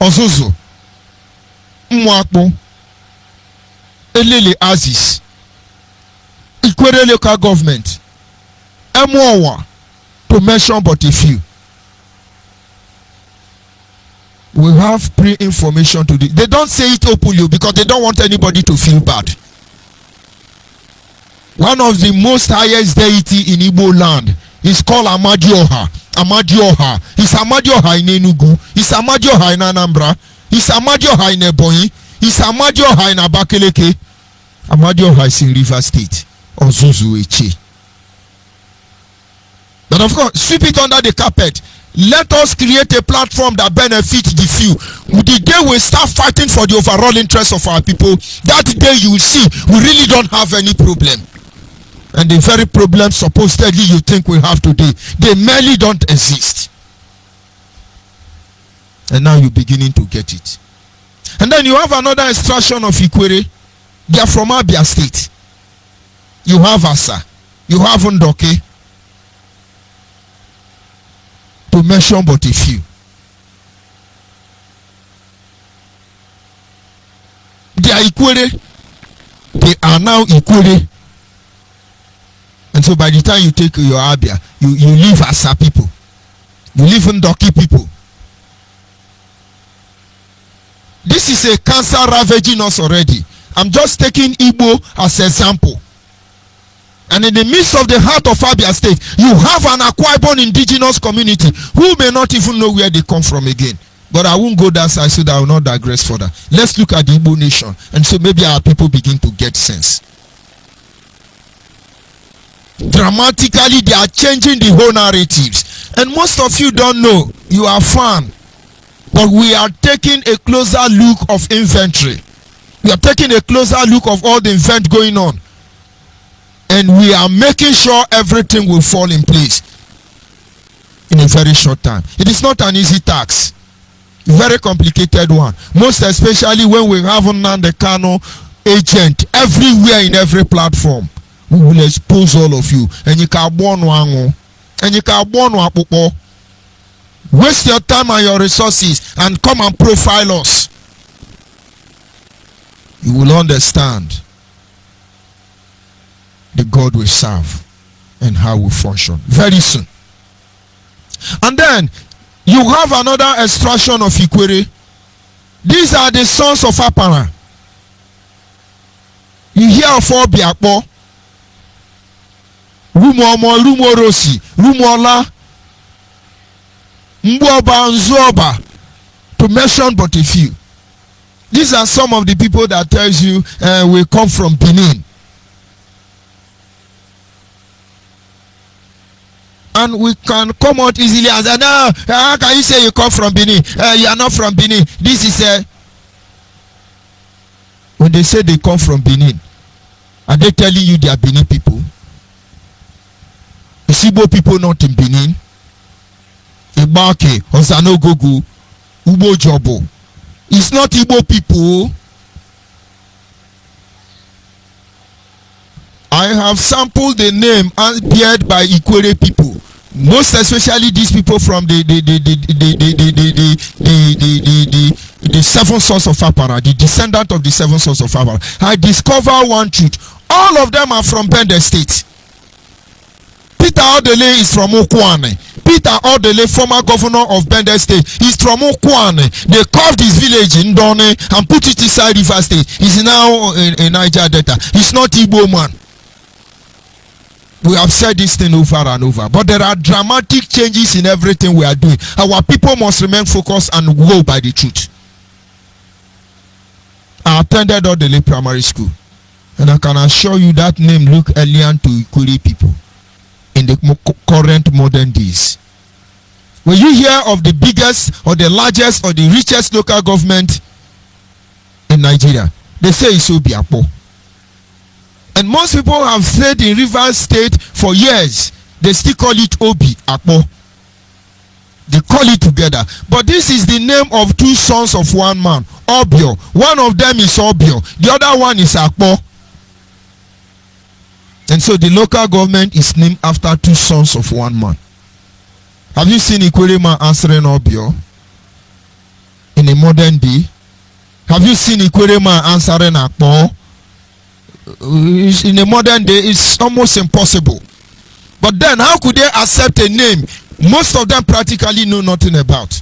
Ozozo, Mwakpo, Elele Aziz, Ikwere local government, Emwawa, to mention but a few. We have pre-information to this. They don't say it openly because they don't want anybody to feel bad. One of the most highest deity in Igbo land is called Amadioha. Amadioha. It's Amadioha in Enugu. It's Amadioha in Anambra. It's Amadioha in Ebonyi. It's Amadioha in Abakaliki. Amadioha is in River State. Ozuzu Eche. Then of course, sweep it under the carpet. Let us create a platform that benefits the few. The day we start fighting for the overall interest of our people, that day you will see we really don't have any problem. And the very problems supposedly you think we have today, they merely don't exist. And now you're beginning to get it. And then you have another extraction of Ikwere. They are from Abia State. You have Asa. You have Ndoke. To mention but a few. They are Ikwere. They are now Ikwere. And so by the time you take your Abia, you leave Asa people. You leave Ndoki people. This is a cancer ravaging us already. I'm just taking Igbo as an example. And in the midst of the heart of Abia State, you have an Akwa-Ibom indigenous community who may not even know where they come from again. But I won't go that side so that I will not digress further. Let's look at the Igbo nation. And so maybe our people begin to get sense. Dramatically, they are changing the whole narratives. And most of you don't know. You are fan. But we are taking a closer look of inventory. We are taking a closer look of all the event going on. And we are making sure everything will fall in place in a very short time. It is not an easy task. Very complicated one. Most especially when we have Nnamdi Kanu agent everywhere in every platform. We will expose all of you. And you can waste your time and your resources and come and profile us. You will understand the God we serve and how we function very soon. And then you have another extraction of Ikwere. These are the sons of Apara. You hear of Obiakpo, Rumomo, Rumorosi, Rumola, Mboba, Nzoba, to mention but a few. These are some of the people that tells you we come from Benin. And we can come out easily and say, no, how can you say you come from Benin? You are not from Benin. This is a... When they say they come from Benin, are they telling you they are Benin people? Is Igbo people not in Benin? Ibake, Ozanogogo, Ubo Jobo. It's not Igbo people. I have sampled the name beared by Ikwere people, most especially these people from the seven sons of Apara, the descendant of the seven sons of Apara. I discover one truth: all of them are from Bende State. Peter Odele is from Okwane. Peter Odele, former governor of Bende State, is from Okwane. They carved his village in Done and put it inside River State. He's now in Niger Delta. He's not Igbo man. We have said this thing over and over, but there are dramatic changes in everything we are doing. Our people must remain focused and go by the truth. I attended Odele Primary School, and I can assure you that name look alien to Ikuri people in the current modern days. When you hear of the biggest or the largest or the richest local government in Nigeria, they say it's Obiakpo. And most people have stayed in Rivers State for years. They still call it Obi Akpo. They call it together. But this is the name of two sons of one man, Obio. One of them is Obio. The other one is Akpo. And so the local government is named after two sons of one man. Have you seen Ikwerema answering Obio in a modern day? Have you seen Ikwerema answering Akpo? In a modern day, it's almost impossible. But then, how could they accept a name most of them practically know nothing about?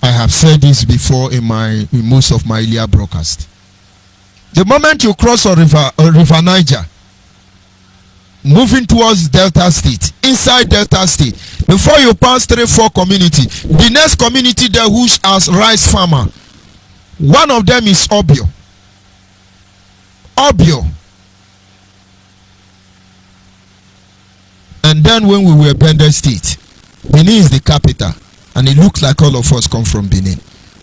I have said this before in most of my earlier broadcast. The moment you cross a river Niger, moving towards Delta State, inside Delta State, before you pass 3-4 community, the next community there who has rice farmer, one of them is Obio. Obio. And then when we were Bende State, Benin is the capital, and it looks like all of us come from Benin.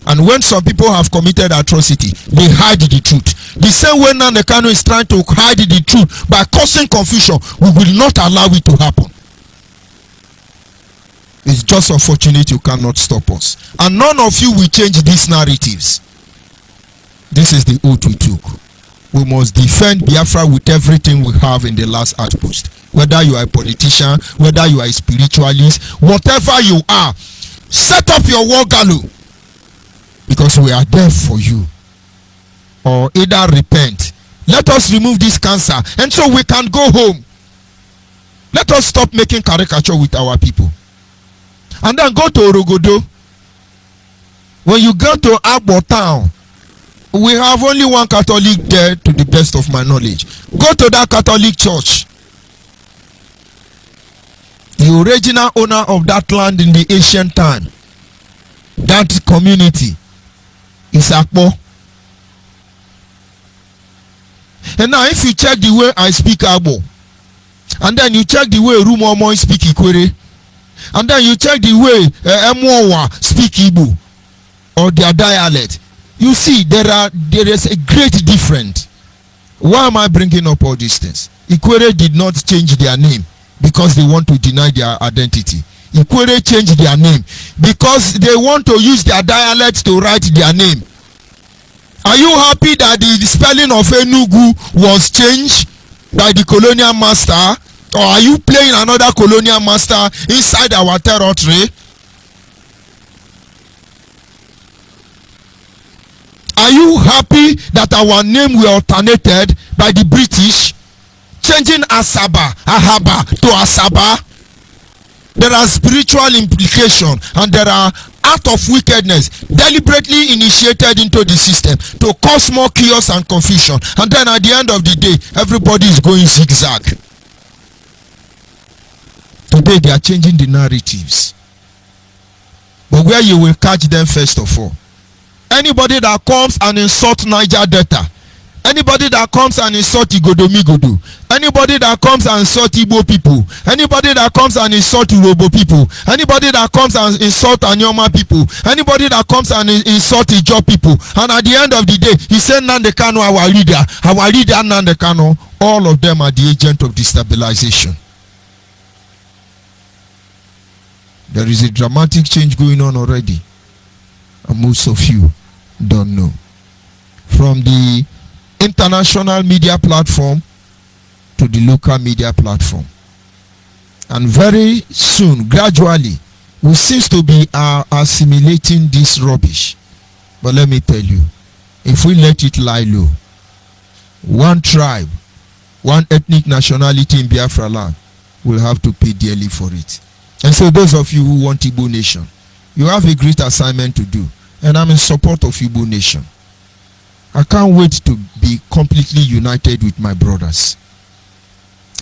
And when some people have committed atrocity, they hide the truth. The same way Nnamdi Kanu is trying to hide the truth by causing confusion, we will not allow it to happen. It's just unfortunate you cannot stop us. And none of you will change these narratives. This is the oath we took. We must defend Biafra with everything we have in the last outpost. Whether you are a politician, whether you are a spiritualist, whatever you are, set up your war gallows, because we are there for you. Or either repent. Let us remove this cancer, and so we can go home. Let us stop making caricature with our people. And then go to Orogodo. When you go to Agbo town, we have only one Catholic there, to the best of my knowledge. Go to that Catholic church. The original owner of that land in the ancient time, that community, is Akpo. And now if you check the way I speak Agbo, and then you check the way Rumomo speak Ikwere, and then you check the way Emowa speak Igbo, or their dialect, you see there is a great difference. Why am I bringing up all these things? Ikwere did not change their name because they want to deny their identity. Ikwere changed their name because they want to use their dialect to write their name. Are you happy that the spelling of Enugu was changed by the colonial master? Or are you playing another colonial master inside our territory? Are you happy that our name were alternated by the British, changing Asaba, Ahaba to Asaba? There are spiritual implications, and there are acts of wickedness deliberately initiated into the system to cause more chaos and confusion. And then at the end of the day, everybody is going zigzag. Today they are changing the narratives. But where you will catch them first of all, anybody that comes and insults Niger Delta, anybody that comes and insults Igodomigodo, anybody that comes and insults Igbo people, anybody that comes and insults Urobo people, anybody that comes and insults Anyoma people, anybody that comes and insults Ijo people, and at the end of the day, he said Nnamdi Kanu our leader Nnamdi Kanu, all of them are the agent of destabilization. There is a dramatic change going on already, and most of you don't know. From the international media platform to the local media platform. And very soon, gradually, we seem to be assimilating this rubbish. But let me tell you, if we let it lie low, one tribe, one ethnic nationality in Biafra land will have to pay dearly for it. And so those of you who want Igbo nation, you have a great assignment to do. And I'm in support of Igbo nation. I can't wait to be completely united with my brothers.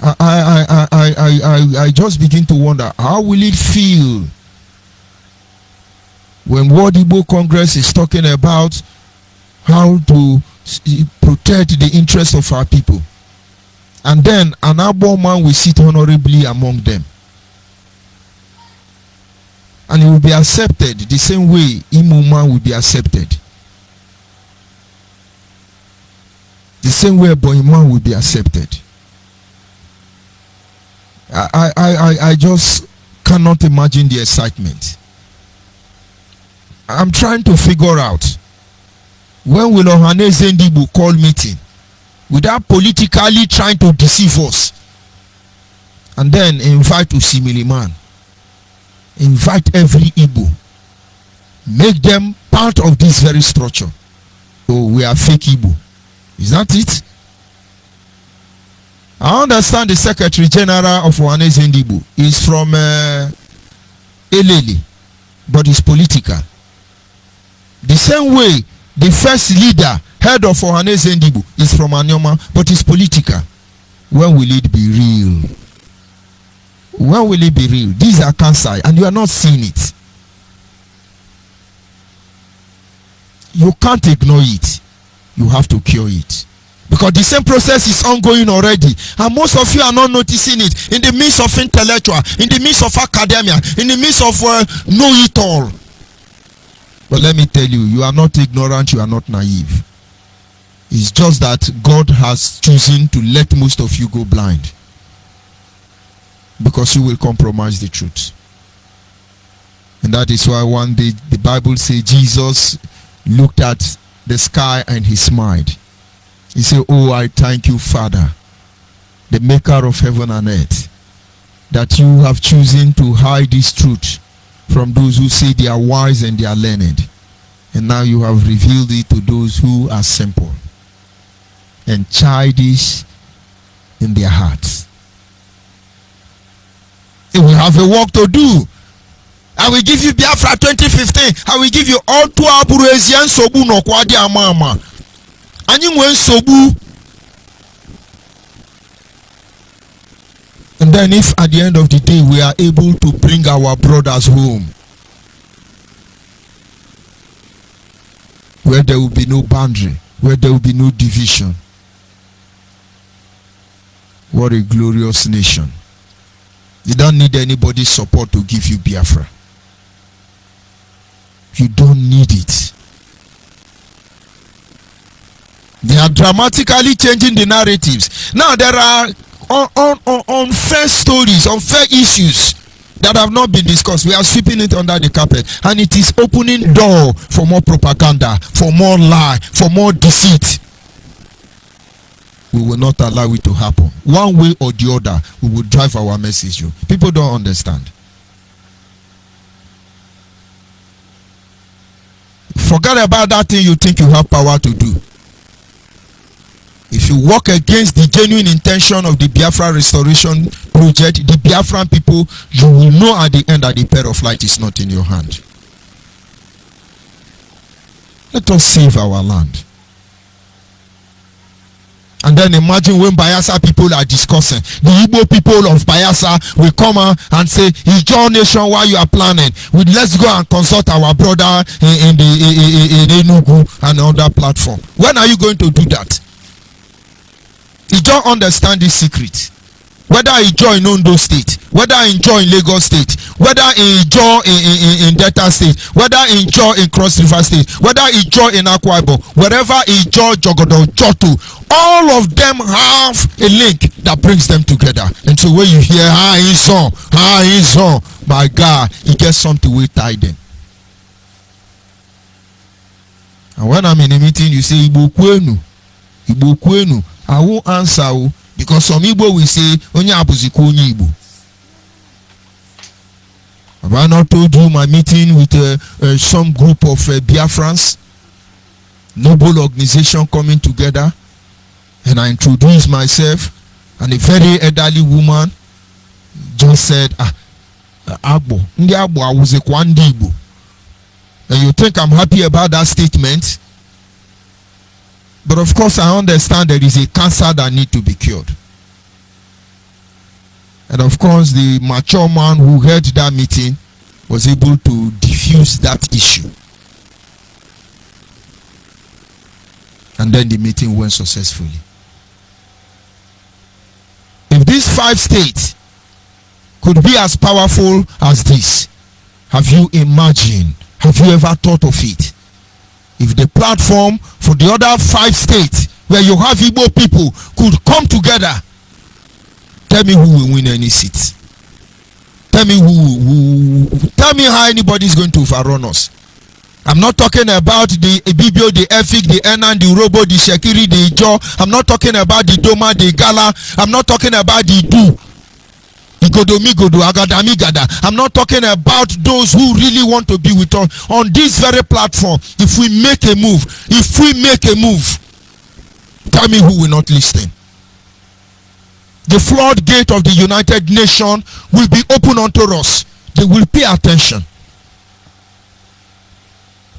I just begin to wonder, how will it feel when World Igbo Congress is talking about how to protect the interests of our people, and then an Abo man will sit honorably among them, and he will be accepted the same way Imo man will be accepted, the same way Boy man will be accepted. I just cannot imagine the excitement. I'm trying to figure out, when will Ohaneze Ndigbo call meeting without politically trying to deceive us, and then invite Usimili man, invite every Igbo, make them part of this very structure. Oh, we are fake Igbo. Is that it? I understand the Secretary General of Ohaneze Ndigbo is from Elele, but it's political. The same way the first leader, head of Ohaneze Ndigbo, is from Anyoma, but it's political. When will it be real? When will it be real? These are cancer, and you are not seeing it. You can't ignore it. You have to cure it. Because the same process is ongoing already, and most of you are not noticing it. In the midst of intellectual, in the midst of academia, in the midst of know-it-all. But let me tell you, you are not ignorant, you are not naive. It's just that God has chosen to let most of you go blind, because you will compromise the truth. And that is why one day the Bible says Jesus looked at the sky and he smiled. He said, "Oh, I thank you, Father, the maker of heaven and earth, that you have chosen to hide this truth from those who say they are wise and they are learned. And now you have revealed it to those who are simple and childish in their hearts." And we have a work to do. I will give you Biafra 2015. I will give you all to Aburuesian Sobu no Kwadi Amama. And then if at the end of the day we are able to bring our brothers home, where there will be no boundary, where there will be no division, what a glorious nation. You don't need anybody's support to give you Biafra. You don't need it. They are dramatically changing the narratives. Now there are unfair stories, unfair issues that have not been discussed. We are sweeping it under the carpet, and it is opening door for more propaganda, for more lie, for more deceit. We will not allow it to happen. One way or the other, we will drive our message. People don't understand. Forget about that thing you think you have power to do. If you work against the genuine intention of the Biafra restoration project, the Biafran people, you will know at the end that the pair of light is not in your hand. Let us save our land. And then imagine when Bayelsa people are discussing, the Igbo people of Bayelsa will come out and say, "Is your nation while you are planning? Let's go and consult our brother in Enugu and other platform." When are you going to do that? You don't understand this secret. Whether you join Ondo State, whether you join Lagos State, whether you join in Delta State, whether you join in Cross River State, whether you join in Akwa Ibom, wherever you join Jogodo, Joto, all of them have a link that brings them together. And so when you hear, he's on, my God, he gets something to tie them. And when I'm in a meeting, you say, Igbo Kwenu, Igbo kwenu, I won't answer because some Igbo will say ONYIBE ONYIBE. Have I not told you my meeting with some group of Biafrans, noble organization coming together, and I introduced myself, and a very elderly woman just said, Agbo, ndi Agbo, I was a Kwandi Igbo. And you think I'm happy about that statement? But of course I understand there is a cancer that needs to be cured. And of course the mature man who heard that meeting was able to diffuse that issue. And then the meeting went successfully. If these 5 states could be as powerful as this, have you imagined, have you ever thought of it? If the platform for the other 5 states where you have Igbo people could come together, tell me who will win any seat. Tell me tell me how anybody is going to overrun us. I'm not talking about the Ibibio, the Efik, the Enan, the Robo, the Shekiri, the Ijo. I'm not talking about the Doma, the Gala. I'm not talking about the Du, Igodomigodo, Agadamigada. I'm not talking about those who really want to be with us on this very platform. If we make a move, tell me who will not listen. The floodgate of the United Nations will be open unto us. They will pay attention.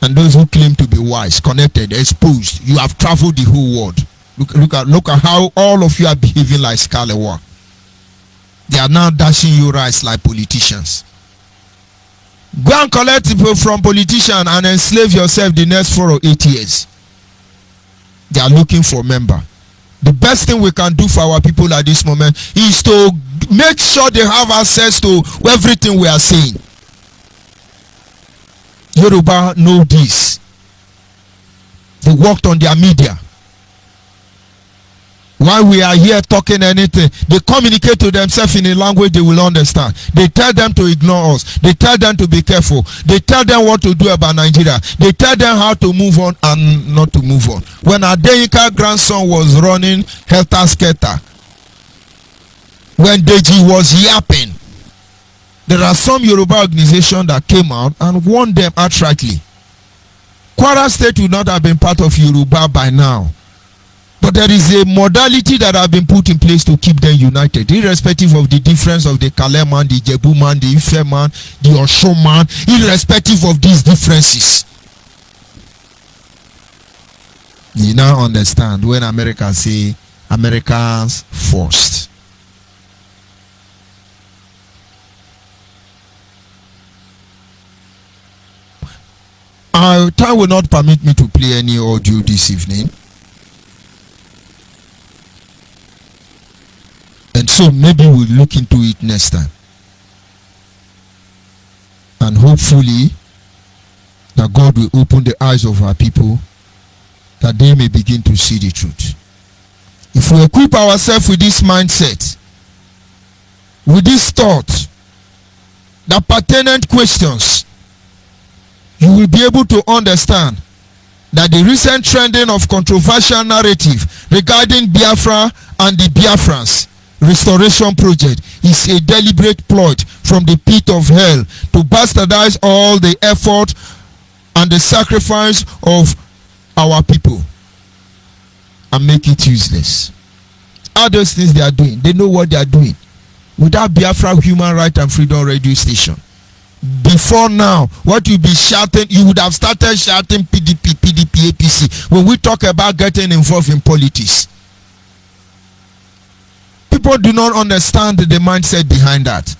And those who claim to be wise, connected, exposed, you have traveled the whole world. Look at how all of you are behaving like Scalawa. They are now dashing you rice like politicians. Go and collect people from politicians and enslave yourself the next 4 or 8 years. They are looking for a member. The best thing we can do for our people at this moment is to make sure they have access to everything we are saying. Yoruba know this. They worked on their media. While we are here talking anything, they communicate to themselves in a language they will understand. They tell them to ignore us. They tell them to be careful. They tell them what to do about Nigeria. They tell them how to move on and not to move on. When Adeyinka grandson was running helter skelter, when Deji was yapping, there are some Yoruba organizations that came out and warned them outrightly. Kwara State would not have been part of Yoruba by now. But there is a modality that has been put in place to keep them united, irrespective of the difference of the Kale man, the Jebu man, the Ife man, the Osho man, irrespective of these differences. You now understand when America say Americans first. Our time will not permit me to play any audio this evening. And so maybe we'll look into it next time. And hopefully that God will open the eyes of our people that they may begin to see the truth. If we equip ourselves with this mindset, with this thought, the pertinent questions, you will be able to understand that the recent trending of controversial narrative regarding Biafra and the Biafrans restoration project is a deliberate plot from the pit of hell to bastardize all the effort and the sacrifice of our people and make it useless. All those things they are doing, they know what they are doing. Without Biafra Human Right and Freedom Radio Station, before now, what you be shouting, you would have started shouting PDP, PDP, APC when we talk about getting involved in politics. People do not understand the mindset behind that.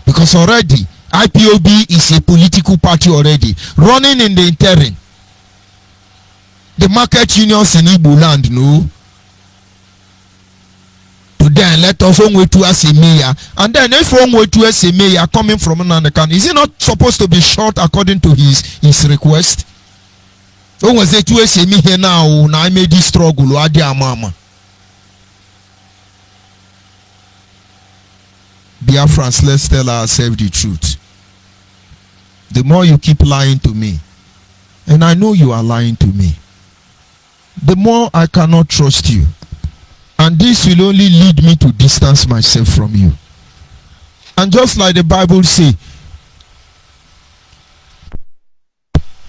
Because already, IPOB is a political party already, running in the interim. The market unions in Igbo land, no. To then let us only to as a mayor. And then if only to as a mayor coming from another country, is he not supposed to be shot according to his request? Only say to as a mayor now, I made this struggle, or dear mama. Biafrans, let's tell ourselves the truth. The more you keep lying to me, and I know you are lying to me, the more I cannot trust you. And this will only lead me to distance myself from you. And just like the Bible says,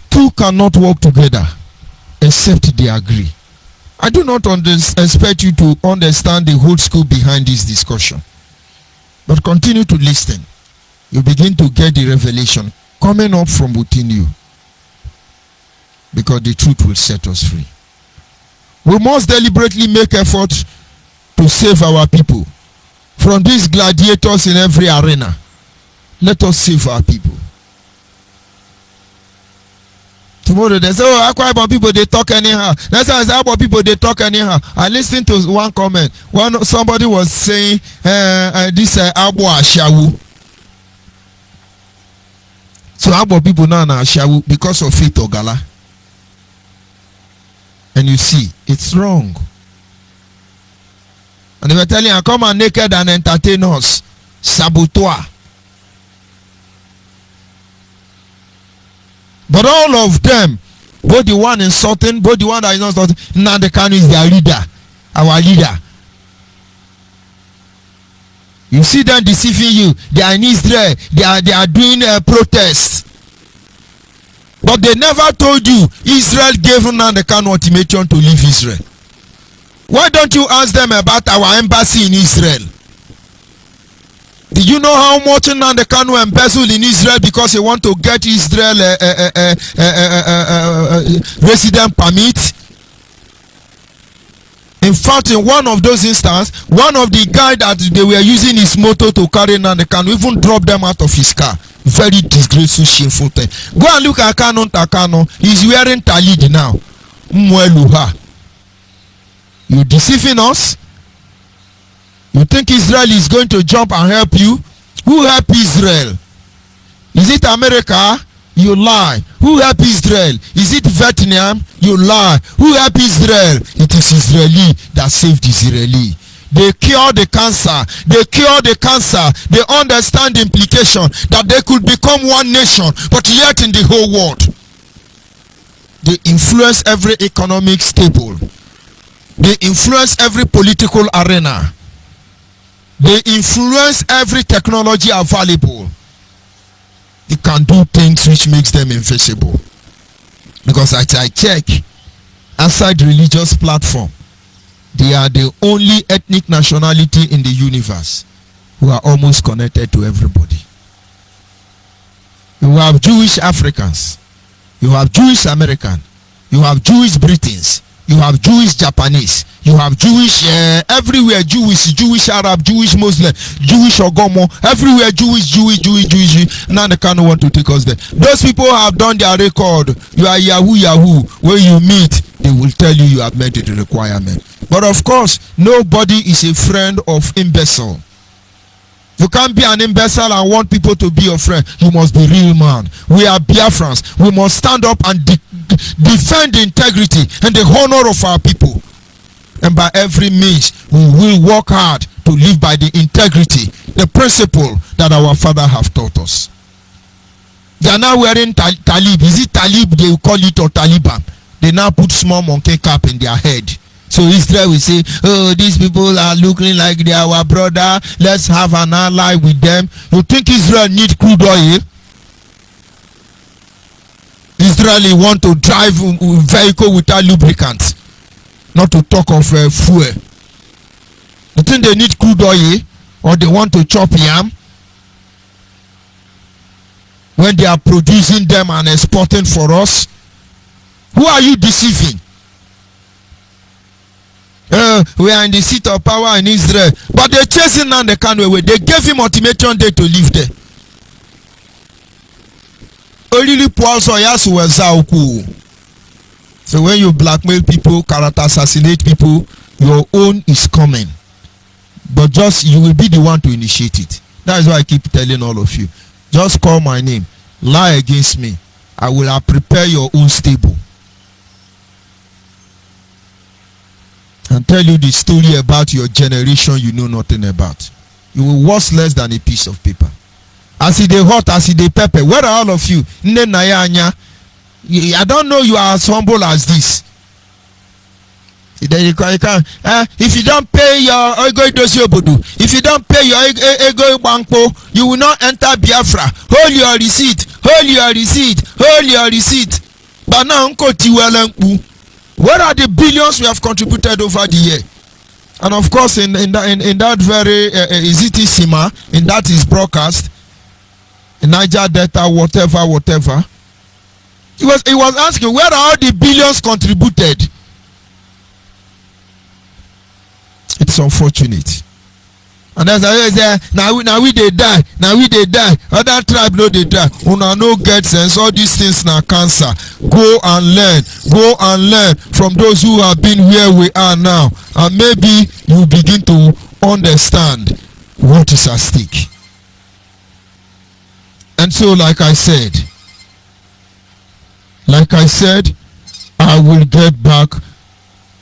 two cannot work together except they agree. I do not expect you to understand the whole school behind this discussion. But continue to listen. You begin to get the revelation coming up from within you. Because the truth will set us free. We must deliberately make effort to save our people from these gladiators in every arena. Let us save our people. Tomorrow they say, oh, Akwa people they talk anyhow. That's why I say about people they talk anyhow. I listened to one comment. Somebody was saying this Abu Ashawu. So Abu people now Ashawu because of faith or gala. And you see, it's wrong. And they were telling her, come and naked and entertain us. Saboteur. But all of them, both the one insulting, both the one that is not insulting, Nnamdi Kanu is their leader, our leader. You see them deceiving you. They are in Israel. They are doing a protest. But they never told you Israel gave Nnamdi Kanu ultimatum to leave Israel. Why don't you ask them about our embassy in Israel? Do you know how much Nnamdi Kanu embezzled in Israel because he want to get Israel resident permit? In fact, in one of those instances, one of the guy that they were using his motor to carry Nnamdi Kanu even dropped them out of his car. Very disgraceful, shameful thing. Go and look at Kanu Takano. He's wearing talid now. Mweluha. You deceiving us? You think Israel is going to jump and help you? Who help Israel? Is it America? You lie. Who help Israel? Is it Vietnam? You lie. Who help Israel? It is Israeli that saved Israeli. They cure the cancer. They cure the cancer. They understand the implication that they could become one nation, but yet in the whole world. They influence every economic staple. They influence every political arena. They influence every technology available. They can do things which makes them invisible. Because I check, outside religious platform, they are the only ethnic nationality in the universe who are almost connected to everybody. You have Jewish Africans. You have Jewish American. You have Jewish Britons. You have Jewish Japanese. You have Jewish everywhere. Jewish Arab, Jewish Muslim, Jewish Ogomo. Everywhere Jewish. Now they can't want to take us there. Those people have done their record. You are Yahoo. When you meet, they will tell you have met the requirement. But of course, nobody is a friend of imbecile. You can't be an imbecile and want people to be your friend. You must be real man. We are Biafrans. We must stand up and defend the integrity and the honor of our people. And by every means, we will work hard to live by the integrity, the principle that our father have taught us. They are now wearing talib. Is it talib they will call it or Taliban? They now put small monkey cap in their head. So Israel will say, oh, these people are looking like they are our brother. Let's have an ally with them. You think Israel need crude oil? Israel want to drive a vehicle without lubricant. Not to talk of fuel. You think they need crude oil? Or they want to chop yam? When they are producing them and exporting for us? Who are you deceiving? We are in the seat of power in Israel, but they're chasing Nnamdi Kanu away. They gave him ultimatum day to live there. So when you blackmail people, character assassinate people, your own is coming. But just you will be the one to initiate it. That is why I keep telling all of you. Just call my name, lie against me. I will prepare your own stable. And tell you the story about your generation you know nothing about. You will worth less than a piece of paper. As it dey hot, as it dey pepper. Where are all of you? I don't know you are as humble as this. Then you can if you don't pay your if you don't pay your ego bankpo, you will not enter Biafra. Hold your receipt, hold your receipt, hold your receipt. But now what are the billions we have contributed over the year? And of course, in that very is it Ishima, in that is broadcast, in Niger Delta, whatever. He was asking, where are all the billions contributed? It's unfortunate. And as I say, now we they die, other tribe no they die. Una no get sense. All these things now cancer. Go and learn from those who have been where we are now, and maybe you begin to understand what is at stake. And so, like I said, I will get back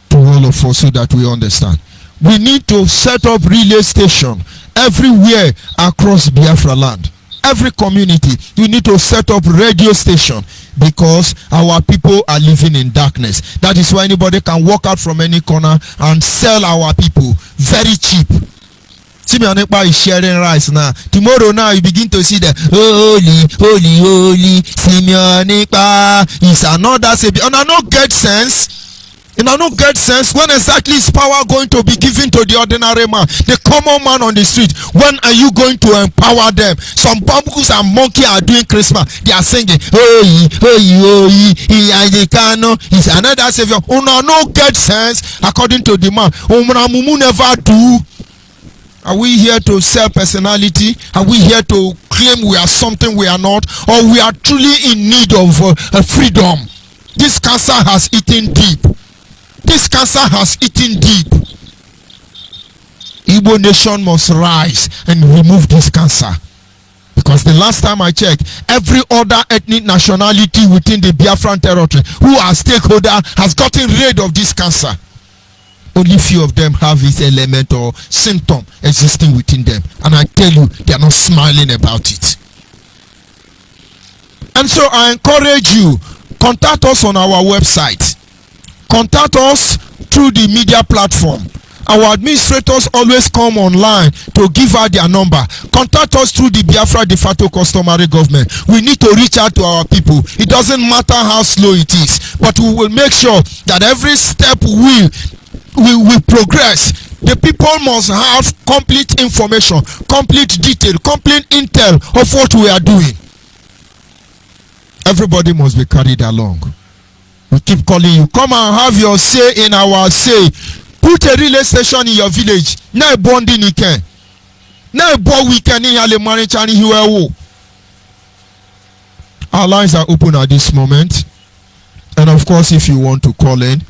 to all of us so that we understand. We need to set up relay station everywhere across Biafra land. Every community, you need to set up radio station, because our people are living in darkness. That is why anybody can walk out from any corner and sell our people very cheap. Simeonepa is sharing rice now. Tomorrow now you begin to see the holy Simeonepa is another savior. And I don't get sense. And I don't get sense. When exactly is power going to be given to the ordinary man, the common man on the street? When are you going to empower them? Some bamboos and monkey are doing Christmas. They are singing, is another savior. No get sense according to the man. Mumu never do. Are we here to sell personality? Are we here to claim we are something we are not? Or we are truly in need of freedom? This cancer has eaten deep. This cancer has eaten deep. Igbo nation must rise and remove this cancer. Because the last time I checked, every other ethnic nationality within the Biafran territory who are stakeholder has gotten rid of this cancer. Only few of them have this element or symptom existing within them. And I tell you, they are not smiling about it. And so I encourage you, contact us on our website. Contact us through the media platform. Our administrators always come online to give out their number. Contact us through the Biafra de facto customary government. We need to reach out to our people. It doesn't matter how slow it is, but we will make sure that every step we progress. The people must have complete information, complete detail, complete intel of what we are doing. Everybody must be carried along. We keep calling you. Come and have your say in our say. Put a relay station in your village. Now bonding you can. Now weekend in your marriage and you. Our lines are open at this moment. And of course, if you want to call in,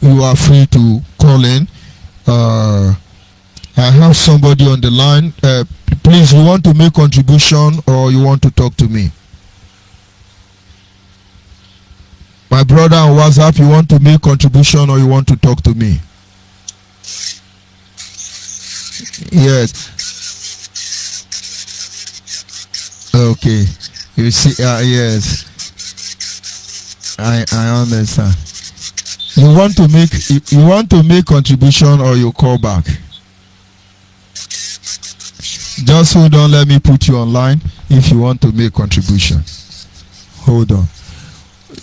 you are free to call in. I have somebody on the line. Please, you want to make contribution or you want to talk to me? My brother on WhatsApp, you want to make contribution or you want to talk to me? Yes. Okay. You see, yes. I understand. You want to make contribution or you call back? Just hold on, let me put you online if you want to make contribution. Hold on.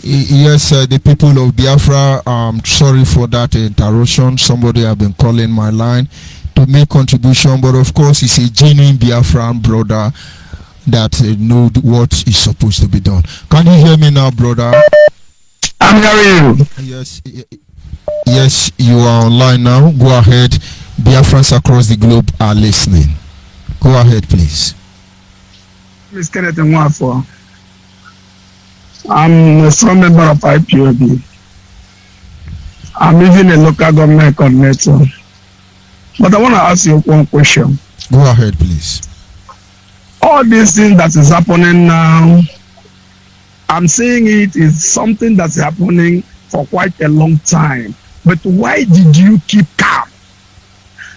Yes, the people of Biafra, I'm sorry for that interruption. Somebody have been calling my line to make contribution, but of course it's a genuine Biafran brother that know what is supposed to be done. Can you hear me now, brother? I'm hearing you. Yes, you are online now. Go ahead. Biafrans across the globe are listening. Go ahead, please. Ms. Kenneth Nwafo. I'm a strong member of IPOB. I'm even a local government coordinator. But I want to ask you one question. Go ahead, please. All these things that is happening now, I'm saying it is something that's happening for quite a long time. But why did you keep calm?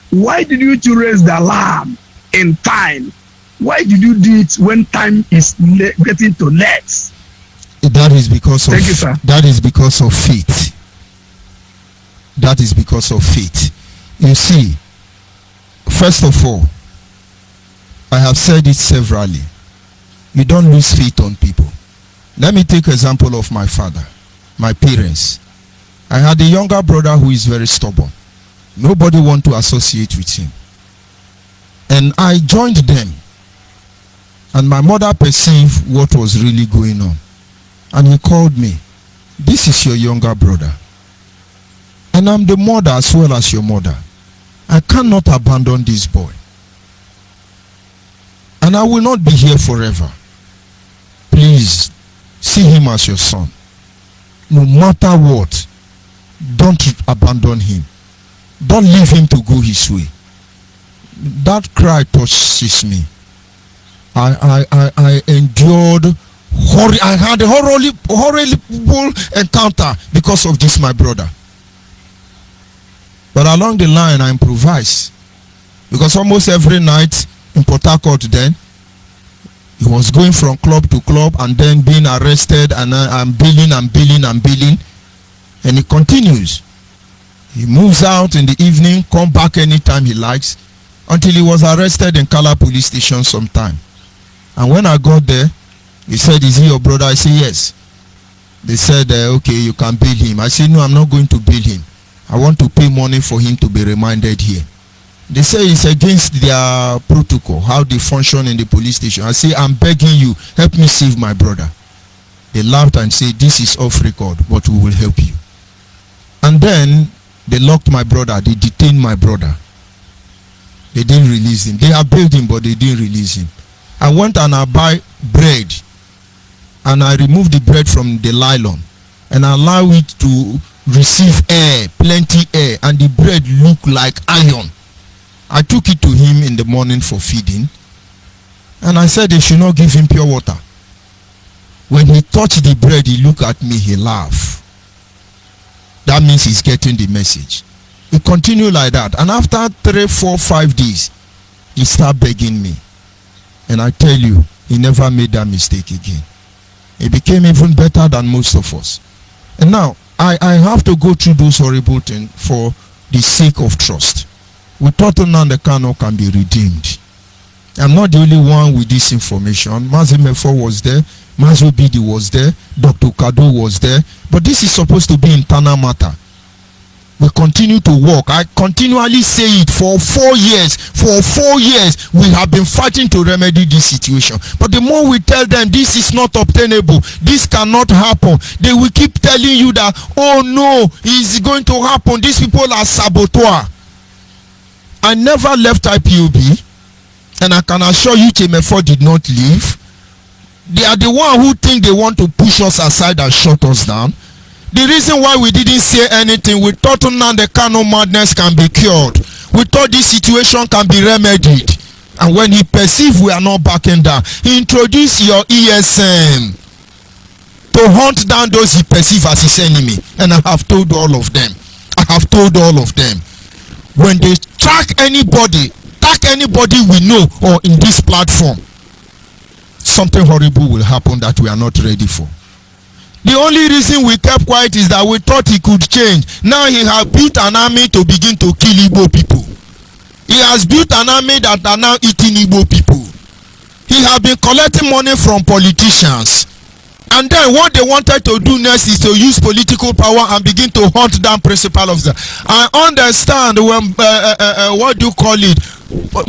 Why did you raise the alarm in time? Why did you do it when time is getting to late? That is because of Thank you, sir. That is because of faith. That is because of faith. You see, first of all, I have said it severally. You don't lose faith on people. Let me take example of my father, my parents. I had a younger brother who is very stubborn. Nobody want to associate with him. And I joined them. And my mother perceived what was really going on. And he called me. This is your younger brother. And I'm the mother as well as your mother. I cannot abandon this boy. And I will not be here forever. Please, see him as your son. No matter what, don't abandon him. Don't leave him to go his way. That cry touches me. I endured I had a horrible encounter because of this, my brother. But along the line, I improvised. Because almost every night in Port Harcourt then, he was going from club to club and then being arrested, and I'm billing. And he continues. He moves out in the evening, come back anytime he likes, until he was arrested in Kala police station sometime. And when I got there, he said, "Is he your brother?" I said, "Yes." They said, "Okay, you can bail him." I said, "No, I'm not going to bail him. I want to pay money for him to be remanded here." They say it's against their protocol, how they function in the police station. I say, "I'm begging you, help me save my brother." They laughed and said, "This is off record, but we will help you." And then they locked my brother. They detained my brother. They didn't release him. They have bailed him, but they didn't release him. I went and I buy bread, and I removed the bread from the nylon and allow it to receive air, plenty air, and the bread looked like iron. I took it to him in the morning for feeding, and I said they should not give him pure water. When he touched the bread, he looked at me, he laughed. That means he's getting the message. He continued like that, and after 3, 4, 5 days, he started begging me. And I tell you, he never made that mistake again. He became even better than most of us. And now, I have to go through those horrible things for the sake of trust. We thought Nnamdi Kanu can be redeemed. I'm not the only one with this information. Mazi Mefo was there. Mazi Obidi was there. Dr. Kado was there. But this is supposed to be internal matter. We continue to work. I continually say it for 4 years. For 4 years, we have been fighting to remedy this situation. But the more we tell them this is not obtainable, this cannot happen, they will keep telling you that, oh no, it's going to happen. These people are saboteur. I never left IPOB, and I can assure you Chemefo did not leave. They are the one who think they want to push us aside and shut us down. The reason why we didn't say anything, we thought Nnamdi Kanu madness can be cured. We thought this situation can be remedied. And when he perceived we are not backing down, he introduced your ESM to hunt down those he perceived as his enemy. And I have told all of them. When they track anybody we know or in this platform, something horrible will happen that we are not ready for. The only reason we kept quiet is that we thought he could change. Now he has built an army to begin to kill Igbo people. He has built an army that are now eating Igbo people. He has been collecting money from politicians. And then what they wanted to do next is to use political power and begin to hunt down principal officer. I understand when, what do you call it,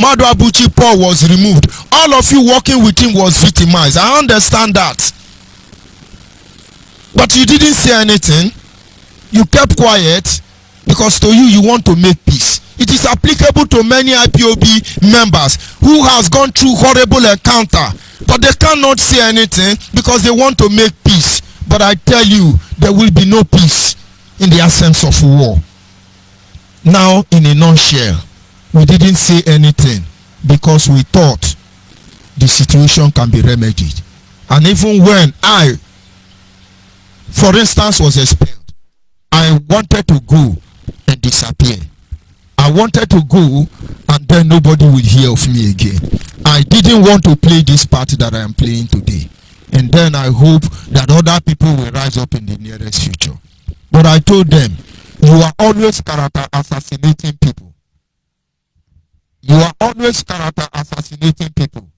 Madu Abuchi Paul was removed. All of you working with him was victimized. I understand that. But you didn't say anything. You kept quiet because to you want to make peace. It is applicable to many IPOB members who has gone through horrible encounter, but they cannot say anything because they want to make peace. But I tell you, there will be no peace in the absence of war. Now, in a nutshell, we didn't say anything because we thought the situation can be remedied. And even when I, for instance, was expelled, I wanted to go and disappear. I wanted to go and then nobody will hear of me again. I didn't want to play this part that I am playing today. And then I hope that other people will rise up in the nearest future. But I told them, You are always character assassinating people. You are always character assassinating people.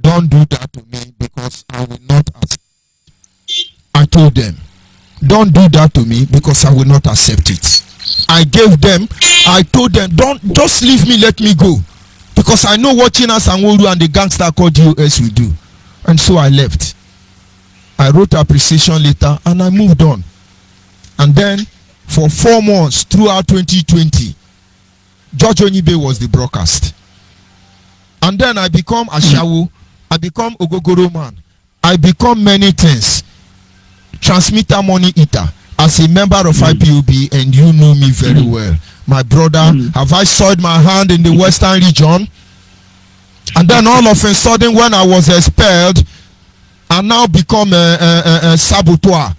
Don't do that to me because I will not accept. I told them, don't do that to me because I will not accept it. I told them, don't just leave me, let me go. Because I know what China Sanworu and the gangster called US will do. And so I left. I wrote appreciation letter and I moved on. And then for 4 months throughout 2020, George ONYIBE was the broadcast. And then I become Ashawo, I become Ogogoro man, I become many things. Transmitter money eater as a member of IPOB, and you know me very well. My brother, have I soiled my hand in the Western region? And then all of a sudden when I was expelled, I now become a saboteur.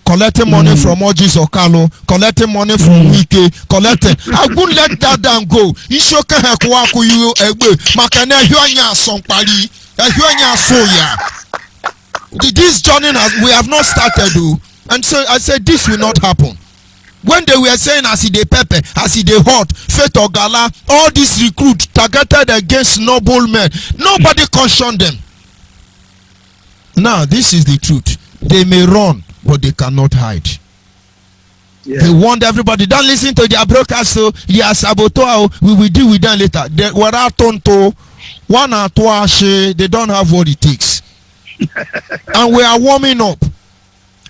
Collecting money from Ojis Okalo, collecting money from Wike, collecting. I wouldn't let that down go. Ishoka hekwaku you egbe. Makane hyanya songpali. Hyanya soya. This journey we have not started though. And so I said this will not happen. When they were saying Aside Pepe, Aside Hot, Fate Ogala, all these recruits targeted against noble men, nobody cautioned them. Now this is the truth. They may run, but they cannot hide. Yeah. They warned everybody, don't listen to their broadcast, so they are saboteur, we will deal with them later. They were out to one or two, they don't have what it takes. And we are warming up.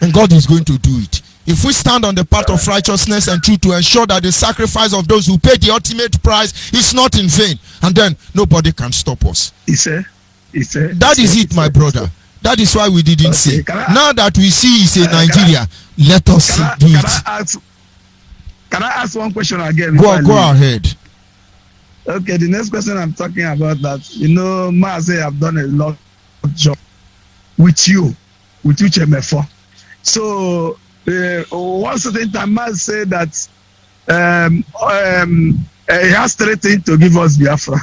And God is going to do it. If we stand on the path of righteousness and truth to ensure that the sacrifice of those who pay the ultimate price is not in vain, and then nobody can stop us. That is it, my brother. That is why we didn't say. Now that we see it's a Nigeria, let us do it. Can I ask one question again? Go ahead. Okay, the next question I'm talking about that, you know, Ma say I've done a lot of job with you Chemefo. So one certain time Ma say that he has threatened to give us Biafra.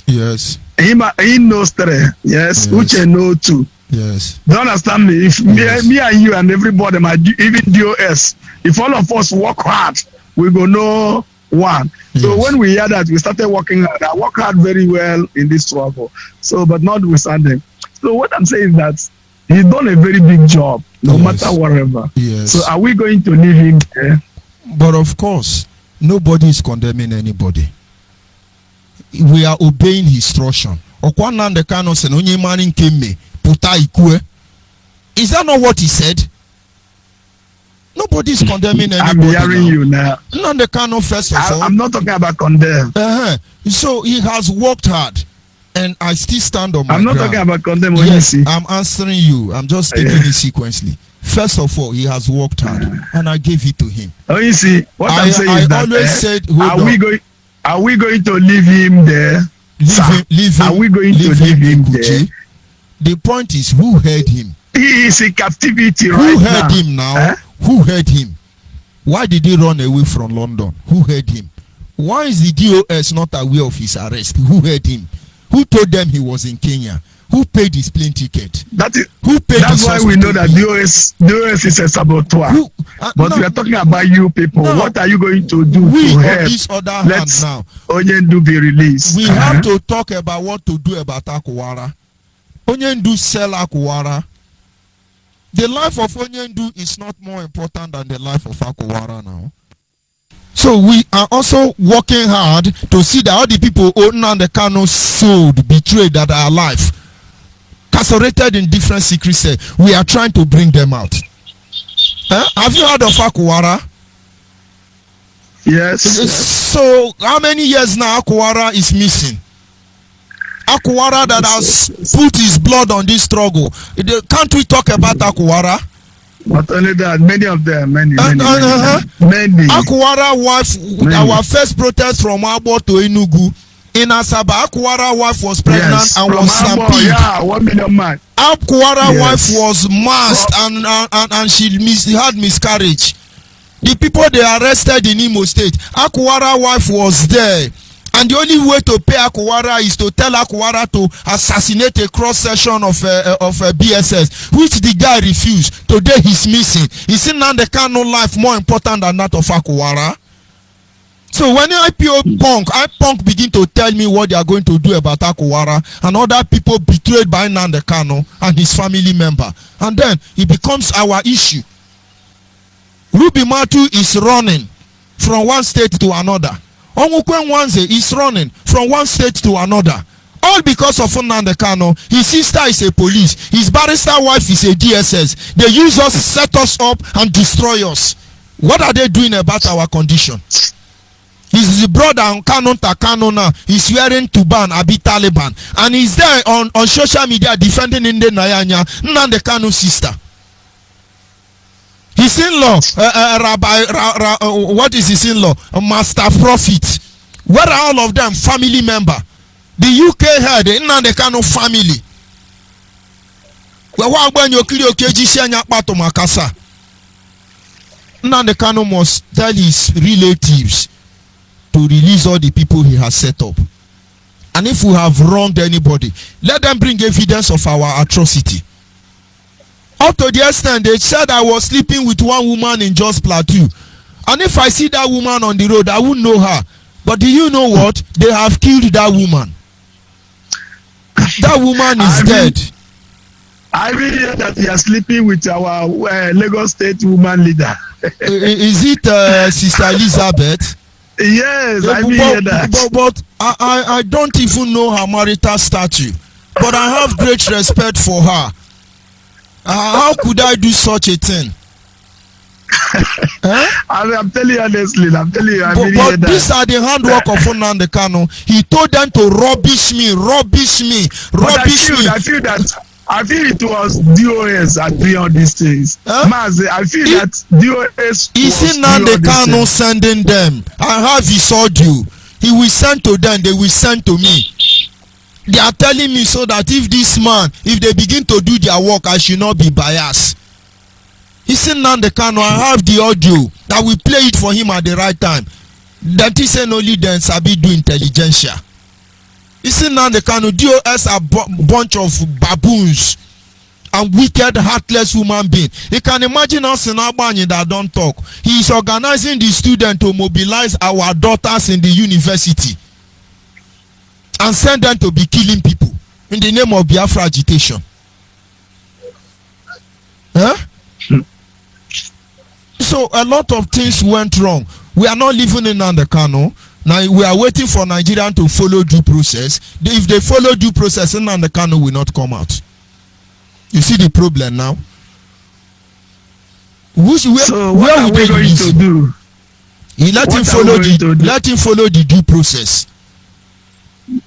Yes. He knows three. Yes. Uche know two. Yes. Don't understand me. If me and you and everybody, even DOS, if all of us work hard, we go know one. Yes. So when we hear that, we started working hard. I work hard very well in this struggle. So, but notwithstanding. So what I'm saying is that he's done a very big job, no matter whatever. Yes. So are we going to leave him there? But of course, nobody is condemning anybody. We are obeying his instruction. Is that not what he said? Nobody is condemning anybody. I'm hearing you now. First of all, I'm not talking about condemn. So he has worked hard, and I still stand on my ground. I'm not talking about condemn. Yes, I'm answering you. I'm just taking it sequentially. First of all, he has worked hard, and I gave it to him. Oh, you see, what I'm saying is that I always said, are we going to leave him there? Leave him. Are we going to leave him there? The point is, who heard him? He is in captivity right now. Who heard him now? Who heard him? Why did he run away from London? Who heard him? Why is the DOS not aware of his arrest? Who heard him? Who told them he was in Kenya? Who paid his plane ticket? That's why we know that DOS is a saboteur. But we are talking about you people. What are you going to do to help? This other hand now. Onyendu be released. We have to talk about what to do about Akuwara. Onyendu sell Akuwara. The life of Onyendu is not more important than the life of Akuwara now. So we are also working hard to see that all the people Onan the Kano sold, betrayed, that are alive, incarcerated in different secret cells, we are trying to bring them out. Have you heard of Akuwara? Yes. So how many years now Akuwara is missing? Akuwara that has put his blood on this struggle. Can't we talk about Akuwara? Not only that, many of them, many. Akuwara wife, our first protest from Abo to Enugu. In Asaba, Akuwara wife was pregnant and was stampeded. Yeah, 1 million man. Akuwara wife was masked and she had miscarriage. The people they arrested in Imo State, Akuwara wife was there. And the only way to pay Akuwara is to tell Akuwara to assassinate a cross section of BSS, which the guy refused. Today he's missing. Is Nnamdi Kanu life more important than that of Akuwara? So when IPONK begin to tell me what they are going to do about Akuwara and other people betrayed by Nnamdi Kanu and his family member, and then it becomes our issue. Ruby Matu is running from one state to another. Onwukwe Nwanze is running from one state to another. All because of Nnamdi Kanu. His sister is a police. His barrister wife is a DSS. They use us, set us up, and destroy us. What are they doing about our condition? His brother Kanu Takano now is wearing Tuban, Abi Taliban, and he's there on social media defending Inde Nayanya, Nnamdi Kanu's sister. His in-law, what is his in-law? Master Prophet. Where are all of them? Family member. The UK head, Nnamdi Kanu family. Nnamdi Kanu must tell his relatives to release all the people he has set up. And if we have wronged anybody, let them bring evidence of our atrocity. Up to the extent they said I was sleeping with one woman in Jos Plateau. And if I see that woman on the road, I wouldn't know her. But do you know what? They have killed that woman. That woman is dead. I really hear that you are sleeping with our Lagos State woman leader. Is it Sister Elizabeth? Yes, I hear that. But I don't even know her marital statue. But I have great respect for her. How could I do such a thing? I'm telling you honestly, I really hear that. These are the handwork of Nnamdi Kanu. He told them to rubbish me. I feel it was DOS that doing all these things. Mazi, I feel that DOS is Nnamdi Kanu sending them. I have his audio. He will send to them, they will send to me. They are telling me so that if they begin to do their work, I should not be biased. He's in Nnamdi Kanu. I have the audio that we play it for him at the right time. That is only then Sabi do intelligentsia. He's in Nnamdi Kanu. DOS are bunch of baboons and wicked, heartless human beings. You can imagine us in Albany that don't talk. He is organizing the students to mobilize our daughters in the university and send them to be killing people in the name of Biafra agitation. So a lot of things went wrong. We are not living in Nnamdi Kanu. Now we are waiting for Nigerians to follow due process. If they follow due process, Nnamdi Kanu will not come out. You see the problem now? What are we going to do? Let him follow the due process.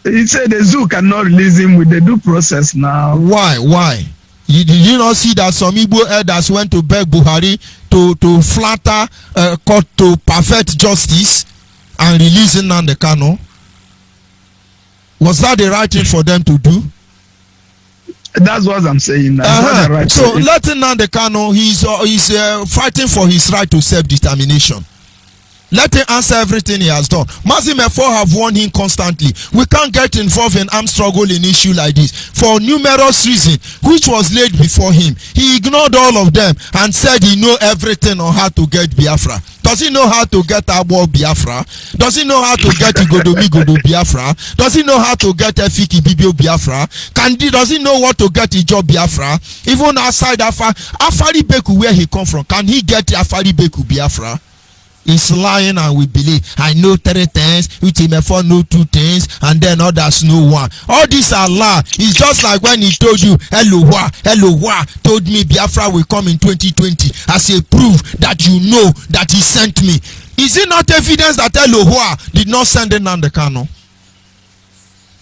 He said the zoo cannot release him with the due process now. Why? Did you not see that some Igbo elders went to beg Buhari to flatter court to perfect justice and release Nnamdi Kanu? Was that the right thing for them to do? That's what I'm saying now. Right, so let Nnamdi Kanu, he's fighting for his right to self-determination. Let him answer everything he has done. Mazi Mefo have warned him constantly. We can't get involved in armed struggle in issue like this for numerous reasons which was laid before him. He ignored all of them and said he know everything on how to get Biafra. Does he know how to get Abo Biafra? Does he know how to get Igodomigodo Biafra? Does he know how to get Efiki Bibio Biafra? Does he know what to get Ijo Biafra? Even outside Afari Beku, where he come from, can he get Afari Beku Biafra? He's lying and we believe. I know 3 things, Utimefo know 2 things, and then others know 1. All these are lies. It's just like when he told you, Elohua told me Biafra will come in 2020 as a proof that you know that he sent me. Is it not evidence that Elohua did not send Nnamdi Kanu?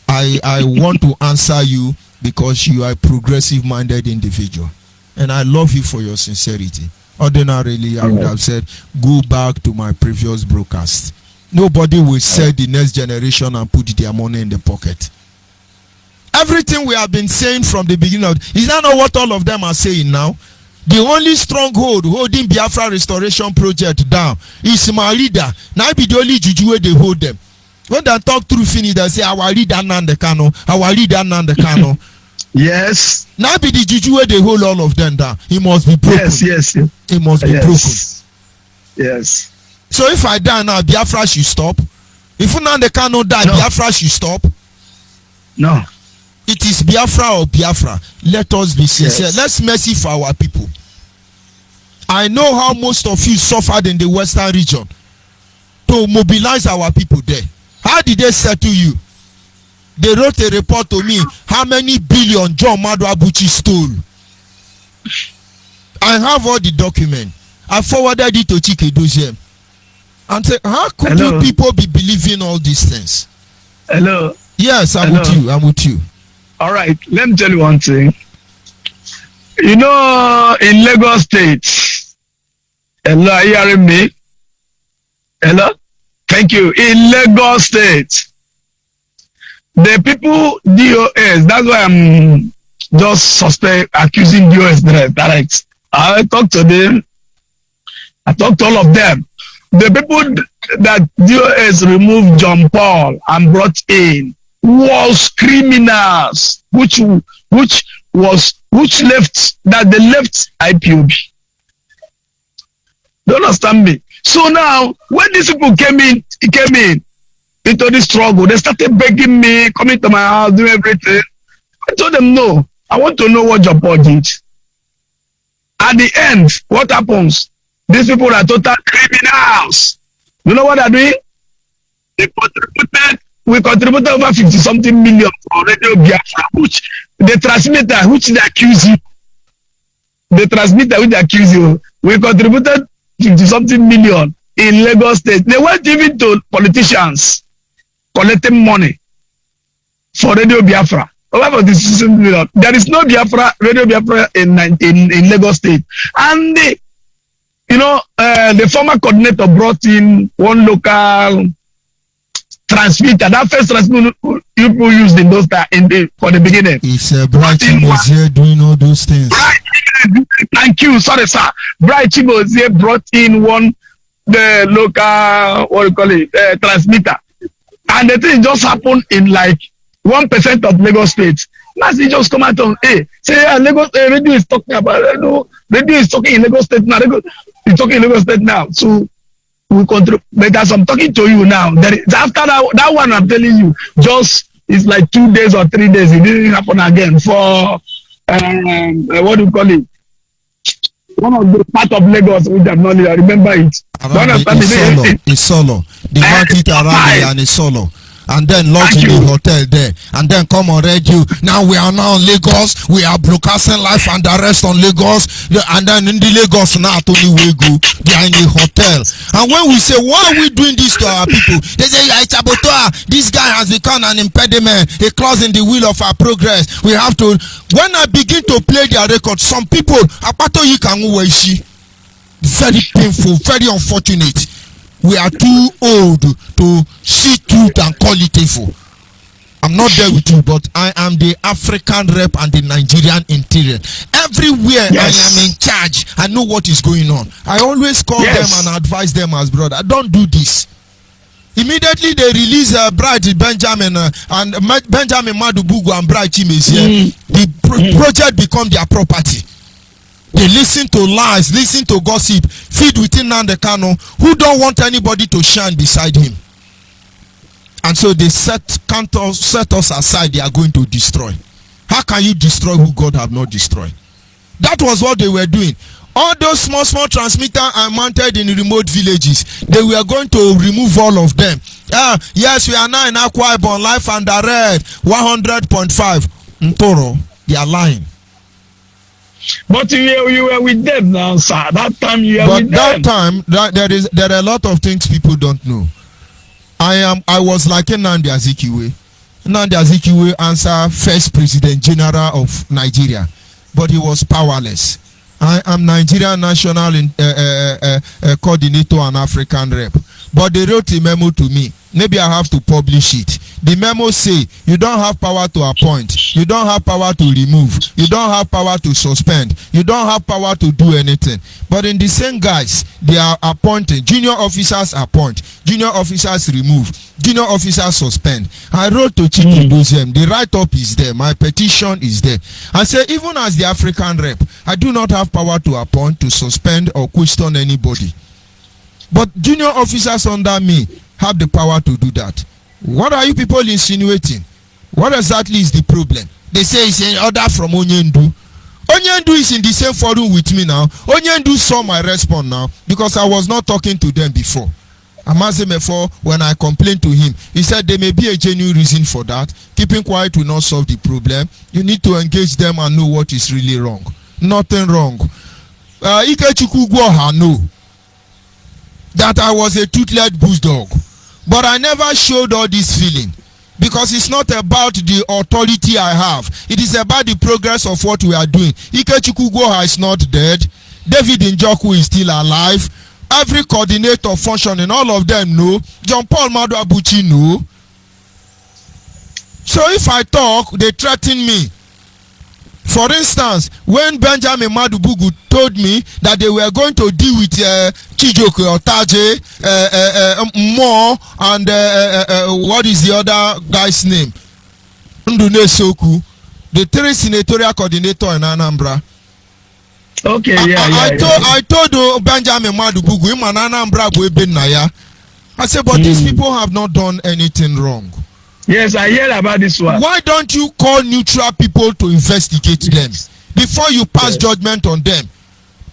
I want to answer you because you are a progressive-minded individual. And I love you for your sincerity. Ordinarily, I would have said, go back to my previous broadcast. Nobody will sell the next generation and put their money in the pocket. Everything we have been saying from the beginning, is that not what all of them are saying now? The only stronghold holding Biafra restoration project down is my leader. Now be the only juju where they hold them. When they talk through finish, they say, I will read that Nnamdi Kanu. I will read that Nnamdi Kanu. Yes. Now be the juju where they hold all of them down. He must be broken. Yes. He must be broken. Yes. So if I die now, Biafra should stop. If Nnamdi Kanu die, no. Biafra should stop. No. It is Biafra or Biafra. Let us be sincere. Yes. Let's mercy for our people. I know how most of you suffered in the Western region to mobilize our people there. How did they settle you? They wrote a report to me how many billion John Madu Abuchi stole. I have all the documents. I forwarded it to Chike Doziem and said, how could you people be believing all these things? Hello. Yes, I'm with you. All right, let me tell you one thing. You know, in Lagos State, hello, are you hearing me? Hello? Thank you. In Lagos State, the people, DOS, that's why I'm just accusing DOS direct. I talked to them. I talked to all of them. The people that DOS removed John Paul and brought in was criminals, which left IPOB. Don't understand me. So now, when these people came in into this struggle, they started begging me, coming to my house, doing everything. I told them, no, I want to know what John Paul did. At the end, what happens? These people are total criminals. You know what they're doing? We contributed over 50-something million for Radio Biafra, which the transmitter, which they accuse you. We contributed 50-something million in Lagos State. They went even to politicians collecting money for Radio Biafra. Over 50 million. There is no Biafra, Radio Biafra in Lagos State. And the former coordinator brought in one local transmitter. That first transmitter people used in those for the beginning. It's Bright Chimozie doing all those things. Thank you. Sorry, sir. Bright Chimozie brought in the local transmitter, and the thing just happened in like 1% of Lagos State. Now he just come out on Lagos radio is talking about radio is talking in Lagos State now. It's talking in Lagos State now. So we control. But as I'm talking to you now, after that one I'm telling you, just it's like 2 days or 3 days. It didn't happen again for what do you call it? One of the part of Lagos which I've not I remember it. It's solo. The market around and it's solo. And then lodge in the hotel there, and then come on radio. Now we are now in Lagos. We are broadcasting live and the rest on Lagos. And then in the Lagos now, only we go. They are in the hotel. And when we say, why are we doing this to our people? They say, this guy has become an impediment, a clause in the wheel of our progress. We have to. When I begin to play their record, some people, very painful, very unfortunate. We are too old to see truth and call it evil. I'm not there with you, but I am the African rep and the Nigerian interior. Everywhere I am in charge, I know what is going on. I always call them and advise them as brother. Don't do this. Immediately they release Bright Benjamin and Benjamin Madubugu and Bright Chimezie. The project become their property. They listen to lies, listen to gossip, feed within Nnamdi Kanu, who don't want anybody to shine beside him. And so they set us aside. They are going to destroy. How can you destroy who God have not destroyed? That was what they were doing. All those small transmitters are mounted in remote villages. They were going to remove all of them. Yes, we are now in Akwa Ibom, live and direct, 100.5. Ntoro, they are lying. But you were with them now, sir. That time you were with them. But that time, there are a lot of things people don't know. I was like Nnamdi Azikiwe. Nnamdi Azikiwe answered first President General of Nigeria, but he was powerless. I am Nigerian National Coordinator and African Rep. But they wrote a memo to me. Maybe I have to publish it. The memo say you don't have power to appoint. You don't have power to remove. You don't have power to suspend. You don't have power to do anything. But in the same guys, they are appointing. Junior officers appoint. Junior officers remove. Junior officers suspend. I wrote to Chicken Dozem. The write-up is there. My petition is there. I say, even as the African rep, I do not have power to appoint, to suspend, or question anybody. But junior officers under me have the power to do that. What are you people insinuating? What exactly is the problem? They say it's an order from Onyendu. Onyendu is in the same forum with me now. Onyendu saw my response now because I was not talking to them before. Amazemefo, when I complained to him, he said there may be a genuine reason for that. Keeping quiet will not solve the problem. You need to engage them and know what is really wrong. Nothing wrong. Ikechukwu know that I was a toothless bulldog, but I never showed all this feeling because it's not about the authority I have. It is about the progress of what we are doing. Ikechukwu is not dead. David Njoku is still alive. Every coordinator functioning, all of them know. John Paul Maduabuchi know. So if I talk, they threaten me. For instance, when Benjamin Madubugu told me that they were going to deal with Chijoke Otaje, Mo, and what is the other guy's name? Ndune Soku, the 3 senatorial coordinator in Anambra. Okay, I told Benjamin Madubugu, him and Anambra Naya. I said, but these people have not done anything wrong. Yes, I heard about this one. Why don't you call neutral people to investigate them before you pass judgment on them?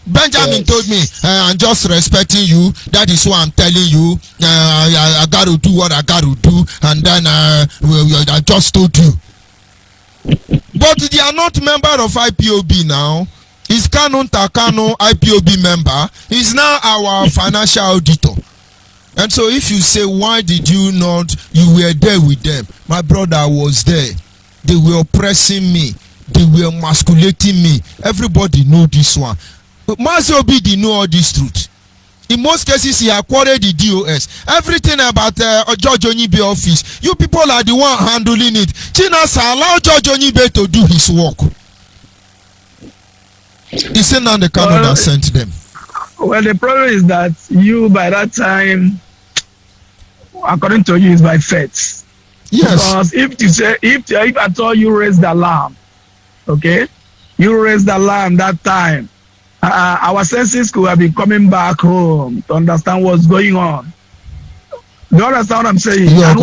Benjamin told me, I'm just respecting you. That is why I'm telling you. I got to do what I got to do. And then I just told you. But they are not member of IPOB now. He's Canon Takano IPOB member. He's now our financial auditor. And so if you say, why did you not, you were there with them. My brother was there. They were oppressing me. They were emasculating me. Everybody know this one. But Mazobi didn't know all this truth. In most cases, he acquired the DOS. Everything about George ONYIBE office. You people are the one handling it. Chinas allow George ONYIBE to do his work. He said now the Canada sent them. Well, the problem is that you, by that time, according to you, is by faith. Yes. Because if at all you raise the alarm, okay, you raise the alarm that time, our senses could have been coming back home to understand what's going on. Do you understand what I'm saying? Yeah, and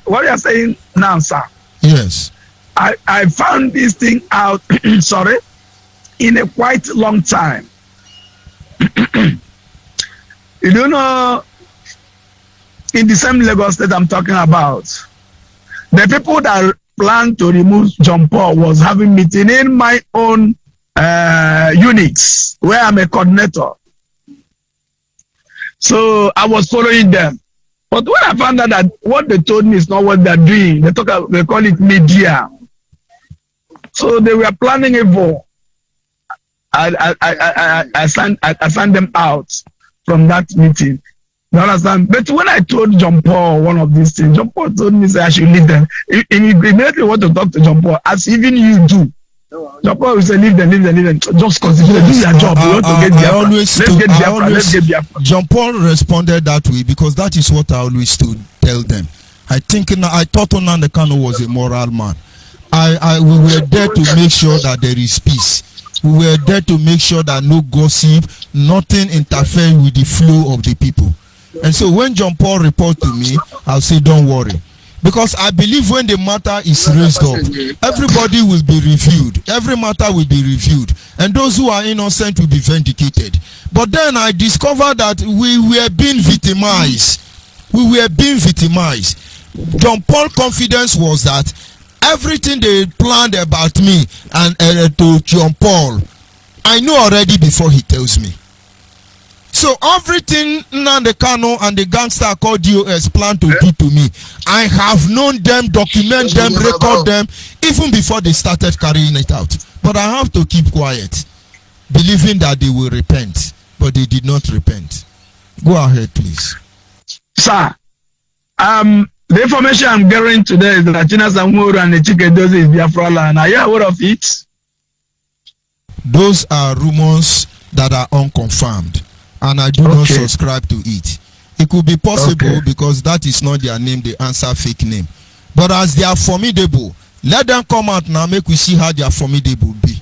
what you're saying now, sir. Yes. I found this thing out, sorry, in a quite long time. You don't know, in the same Lagos state I'm talking about, the people that planned to remove John Paul was having meeting in my own units where I'm a coordinator. So I was following them. But when I found out that what they told me is not what they're doing, they call it media. So they were planning evil. I signed them out from that meeting. You understand? But when I told John Paul one of these things, John Paul told me say I should leave them. He immediately want to talk to John Paul, as even you do. John Paul will say leave them. Just consider do your job. We want to get Biafra. Let's get Biafra. John Paul responded that way because that is what I always tell them. I thought Nnamdi Kanu was a moral man. We were there to make sure that there is peace. We were there to make sure that no gossip, nothing interfere with the flow of the people. And so when John Paul reports to me, I'll say, don't worry. Because I believe when the matter is raised up, everybody will be reviewed. Every matter will be reviewed. And those who are innocent will be vindicated. But then I discovered that we were being victimized. We were being victimized. John Paul's confidence was that everything they planned about me and to John Paul, I know already before he tells me. So everything Nnamdi Kanu and the gangster called DOS plan to do to me, I have known them, document them, record them, even before they started carrying it out. But I have to keep quiet, believing that they will repent, but they did not repent. Go ahead, please. Sir, The information I'm getting today is that China Samuru and the Chikedozi is Biafra land. Are you aware of it? Those are rumors that are unconfirmed, and I do not subscribe to it. It could be possible because that is not their name, they answer fake name. But as they are formidable, let them come out now, make we see how they are formidable be.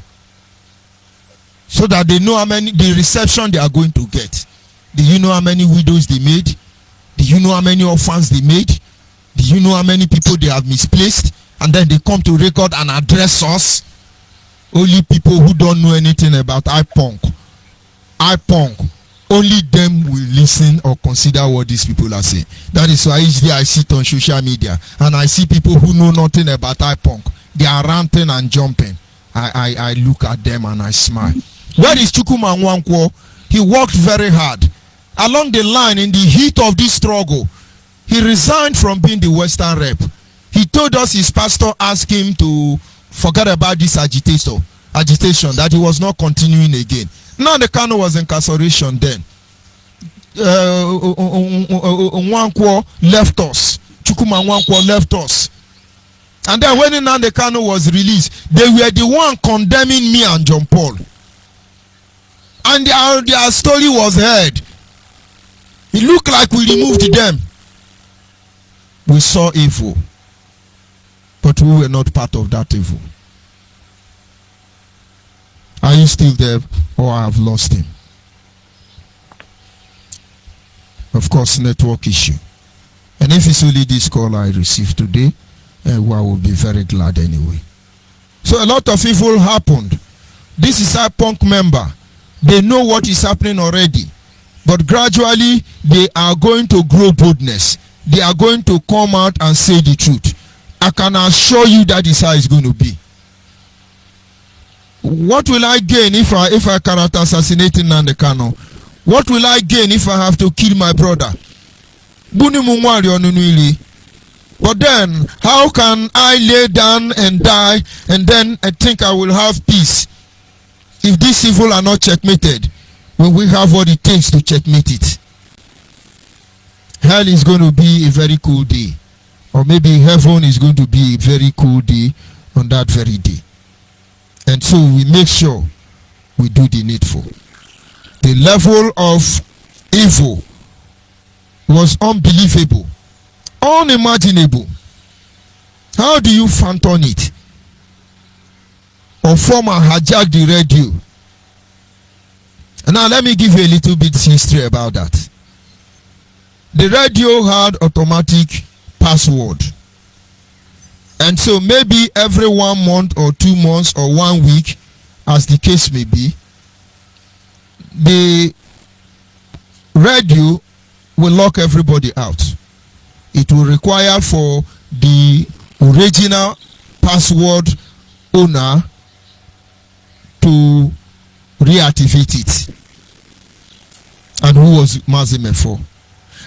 So that they know how many, the reception they are going to get. Do you know how many widows they made? Do you know how many orphans they made? Do you know how many people they have misplaced? And then they come to record and address us. Only people who don't know anything about IPONK. Only them will listen or consider what these people are saying. That is why each day I sit on social media and I see people who know nothing about IPONK. They are ranting and jumping. I look at them and I smile. Where is Chukwuma Nwankwo? He worked very hard. Along the line, in the heat of this struggle, he resigned from being the Western rep. He told us his pastor asked him to forget about this agitation, that he was not continuing again. Now the Kano was incarceration then. Nwankwo left us. Chukwuma Nwankwo left us. And then when Nnamdi Kanu was released, they were the one condemning me and John Paul. And their story was heard. It looked like we removed them. We saw evil. But we were not part of that evil. Are you still there, or I have lost him? Of course, network issue. And if it's only this call I received today, I will be very glad anyway. So a lot of evil happened. This is our punk member. They know what is happening already. But gradually, they are going to grow boldness. They are going to come out and say the truth. I can assure you that is how it's going to be. What will I gain if I cannot assassinate Nnamdi Kanu? What will I gain if I have to kill my brother? But then, how can I lay down and die and then I think I will have peace if these evil are not checkmated when we have what it takes to checkmate it? Hell is going to be a very cool day. Or maybe heaven is going to be a very cool day on that very day. And so we make sure we do the needful. The level of evil was unbelievable, unimaginable. How do you phantom it? Or former hijack the radio? And now let me give you a little bit history about that. The radio had automatic password. And so maybe every 1 month or 2 months or 1 week, as the case may be, the radio will lock everybody out. It will require for the original password owner to reactivate it. And who was Mazimefo?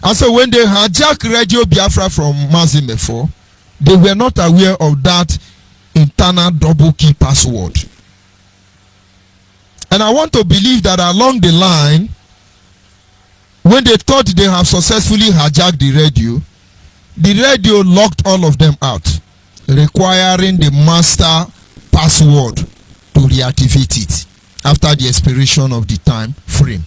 And so when they hijacked Radio Biafra from Mazimefo, they were not aware of that internal double key password. And I want to believe that along the line, when they thought they have successfully hijacked the radio locked all of them out, requiring the master password to reactivate it after the expiration of the time frame.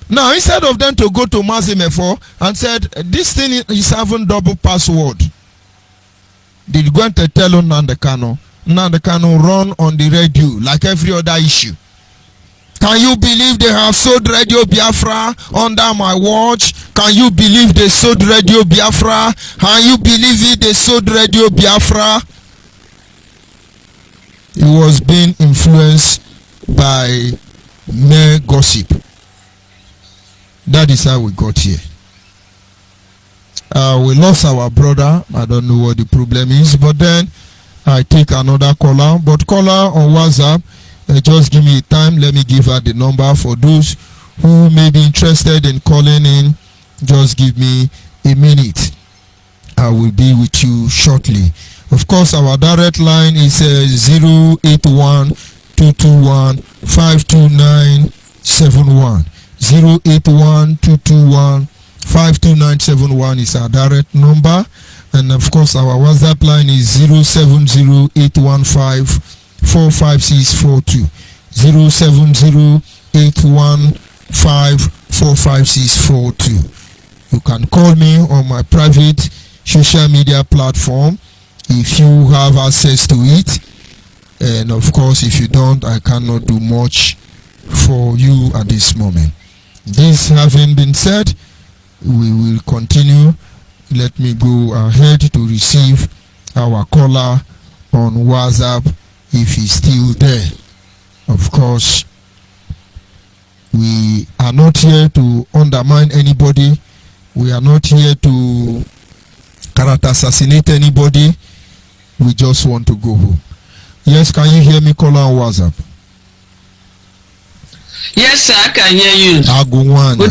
Now, instead of them to go to Mazimefo and said, this thing is having double password, they went to tell Nnamdi Kanu. Nnamdi Kanu run on the radio like every other issue. Can you believe they have sold Radio Biafra under my watch? Can you believe they sold Radio Biafra? Can you believe it? They sold Radio Biafra. He was being influenced by mere gossip. That is how we got here. We lost our brother. I don't know what the problem is, but then I take another caller. But caller on WhatsApp, just give me time. Let me give her the number for those who may be interested in calling in. Just give me a minute. I will be with you shortly. Of course, our direct line is 081-221-52971. 081-221 52971 is our direct number. And of course, our WhatsApp line is 070-815-45642. 070-815-45642. You can call me on my private social media platform if you have access to it. And of course, if you don't, I cannot do much for you at this moment. This having been said, we will continue. Let me go ahead to receive our caller on WhatsApp if he's still there. Of course, we are not here to undermine anybody. We are not here to character assassinate anybody. We just want to go home. Yes, can you hear me, caller on WhatsApp? Yes, sir, I can hear you. Agumwane.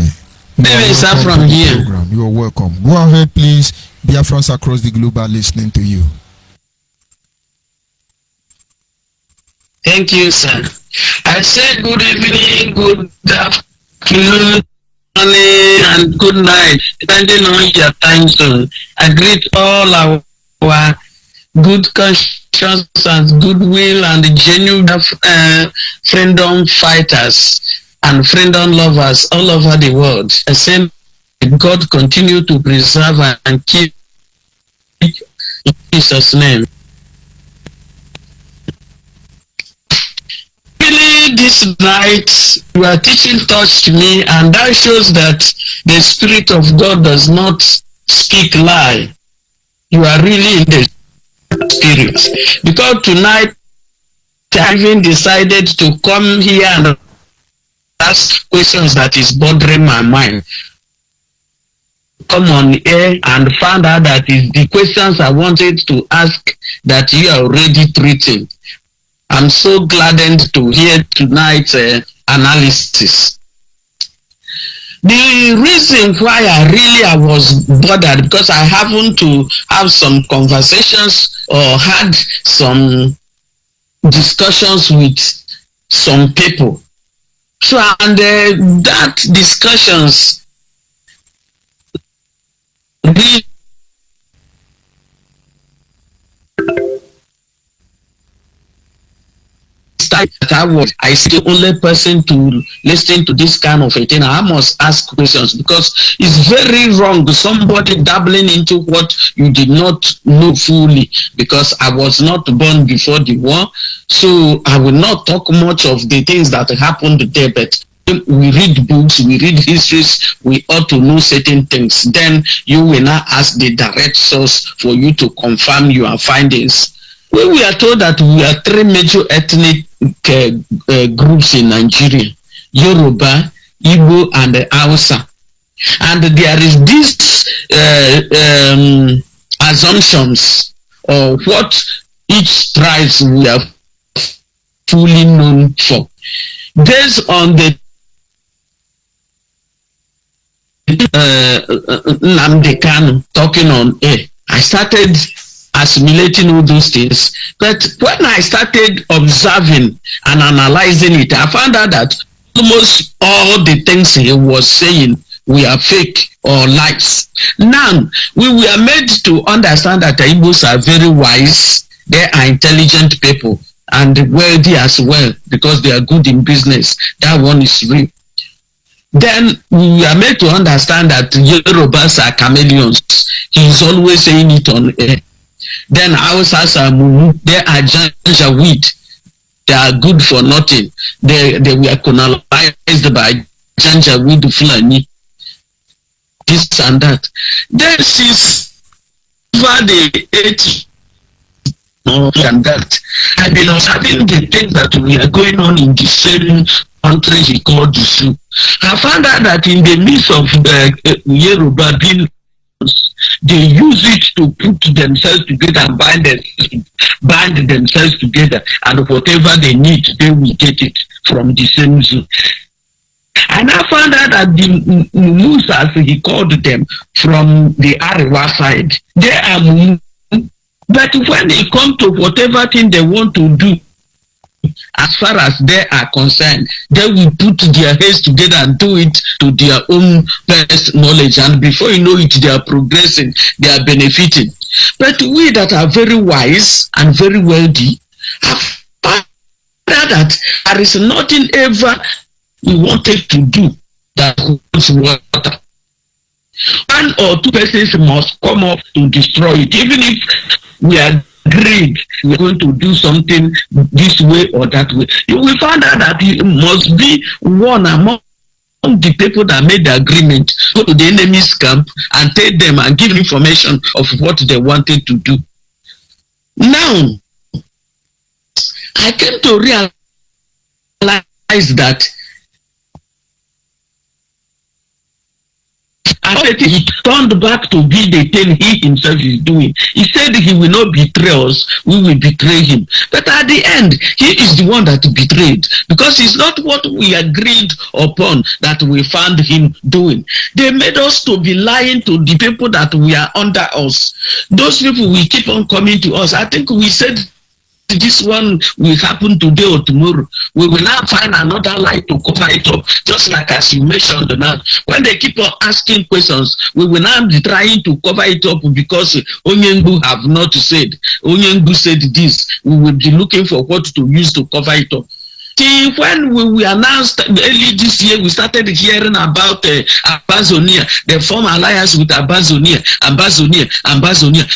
Sir, from here. You are welcome. Go ahead, please. Biafrans across the globe are listening to you. Thank you, sir. I say good evening, good afternoon, morning, and good night, depending on your time zone. I greet all our good conscience and goodwill and genuine freedom fighters and freedom lovers all over the world. I say God continue to preserve and keep in Jesus' name. Really, this night your teaching touched me, and that shows that the Spirit of God does not speak lie. You are really in the Spirit, because tonight I even decided to come here and ask questions that is bothering my mind. Come on air and found out that is the questions I wanted to ask that you are already treating. I'm so gladdened to hear tonight's analysis. The reason why I was bothered, because I happened to have some conversations or had some discussions with some people. So, and that discussions really I still the only person to listen to this kind of a thing. I must ask questions, because it's very wrong somebody dabbling into what you did not know fully, because I was not born before the war, so I will not talk much of the things that happened there, but we read books, we read histories, we ought to know certain things. Then you will now ask the direct source for you to confirm your findings. We are told that we are three major ethnic groups in Nigeria: Yoruba, Igbo, and Hausa. And there is this assumptions of what each tribe we are fully known for. Based on the Nnamdi Kanu talking on air, I started assimilating all those things. But when I started observing and analyzing it, I found out that almost all the things he was saying were fake or lies. Now, we were made to understand that the Igbos are very wise, they are intelligent people, and wealthy as well, because they are good in business. That one is real. Then we are made to understand that Yorubas are chameleons. He is always saying it on air. Then Hausas are mumu, they are Janjaweed. They are good for nothing. They were colonized by Janjaweed Fulani. This and that. Then since over the 80s and that, I've been observing the things that we are going on in the same country he called the zoo. I found out that in the midst of Yoruba being, they use it to put themselves together and bind themselves together, and whatever they need, they will get it from the same zoo. And I found out that the Mumus, as he called them, from the Ariwa side, they are Mumu. But when they come to whatever thing they want to do, as far as they are concerned, they will put their heads together and do it to their own best knowledge. And before you know it, they are progressing, they are benefiting. But we that are very wise and very wealthy have found that there is nothing ever we wanted to do that holds water. One or two persons must come up to destroy it. Even if we agreed we're going to do something this way or that way, you will find out that it must be one among the people that made the agreement go to the enemy's camp and tell them and give information of what they wanted to do. Now, I came to realize that he turned back to be the thing he himself is doing. He said he will not betray us, we will betray him. But at the end, he is the one that betrayed, because it's not what we agreed upon that we found him doing. They made us to be lying to the people that we are under us. Those people will keep on coming to us. I think we said this one will happen today or tomorrow. We will now find another lie to cover it up, just like as you mentioned now. When they keep on asking questions, we will now be trying to cover it up because ONYIBE have not said. ONYIBE said this. We will be looking for what to use to cover it up. See, when we announced early this year, we started hearing about Amazonia, the former alliance with Amazonia.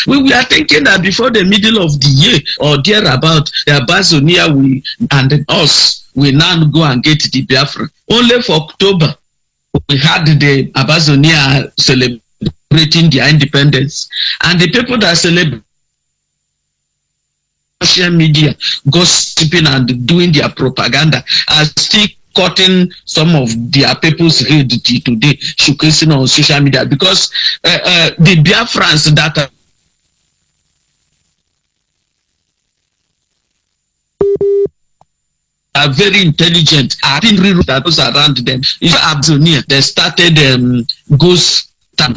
We were thinking that before the middle of the year or thereabout, the Amazonia and us will now go and get the Biafra. Only for October, we had the Amazonia celebrating their independence. And the people that celebrate social media gossiping and doing their propaganda are still cutting some of their people's head today, showcasing on social media, because the Biafrans that are very intelligent, are being rewrote around them. In Amazonia, they started ghost. They are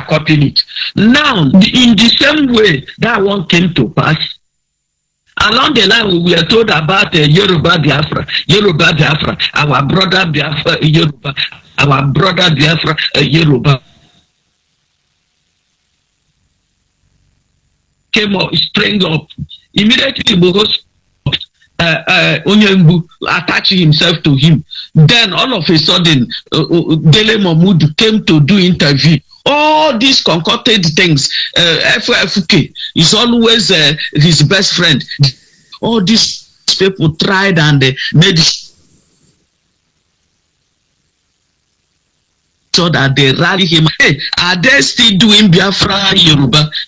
copying it. Now, in the same way that one came to pass, along the line we were told about Yoruba Biafra, our brother Biafra, Yoruba, our brother Biafra, Yoruba. Came up, sprang up. Immediately, because ONYIBE attaching himself to him. Then all of a sudden, Dele Mahmoud came to do interview. All these concocted things, FFK is always his best friend. All these people tried and made sure that they rally him. Hey, are they still doing Biafra,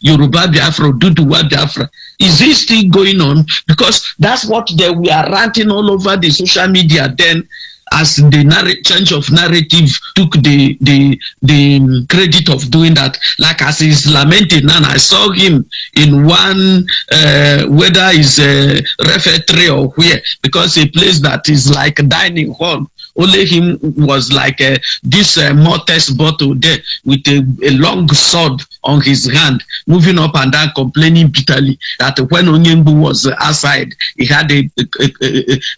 Yoruba Biafra, Duduwa Biafra? Is this still going on? Because that's what they were ranting all over the social media then, as the change of narrative took the credit of doing that. Like as he's lamenting, and I saw him in one, whether it's a refectory or where, because a place that is like a dining hall. Only him was like this Mortis bottle there with a long sword on his hand, moving up and down, complaining bitterly that when ONYIBE was outside, he had a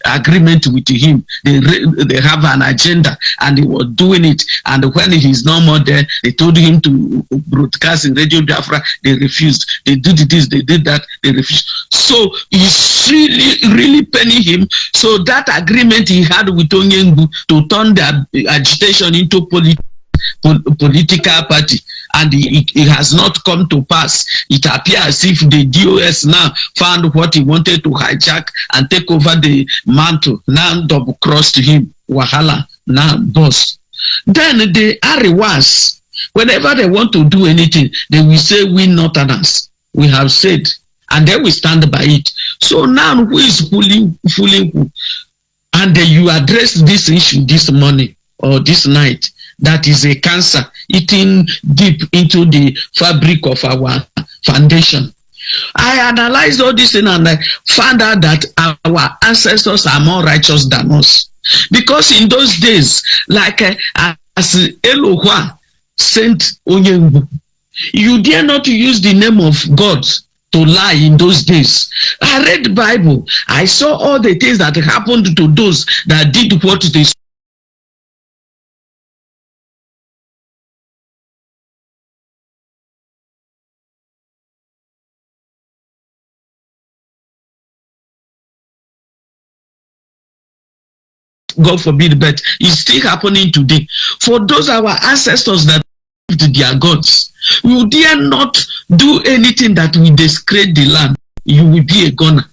agreement with him. They have an agenda and he was doing it. And when he's no more there, they told him to broadcast in Radio Biafra. They refused. They did this, they did that, they refused. So it's really penning him. So that agreement he had with ONYIBE to turn the agitation into political party, and it has not come to pass. It appears as if the DOS now found what he wanted to hijack and take over the mantle. Now double crossed him. Wahala, now boss. Then the Ariwas, whenever they want to do anything, they will say we Northerners. We have said, and they will stand by it. So now who is fooling who? And you address this issue this morning or this night. That is a cancer eating deep into the fabric of our foundation. I analyzed all this thing and I found out that our ancestors are more righteous than us. Because in those days, like as Elohua sent ONYIBE, you dare not use the name of God to lie in those days. I read the Bible. I saw all the things that happened to those that did what they God forbid, but it's still happening today. For those our ancestors that to their gods, you dare not do anything that will desecrate the land. You will be a goner.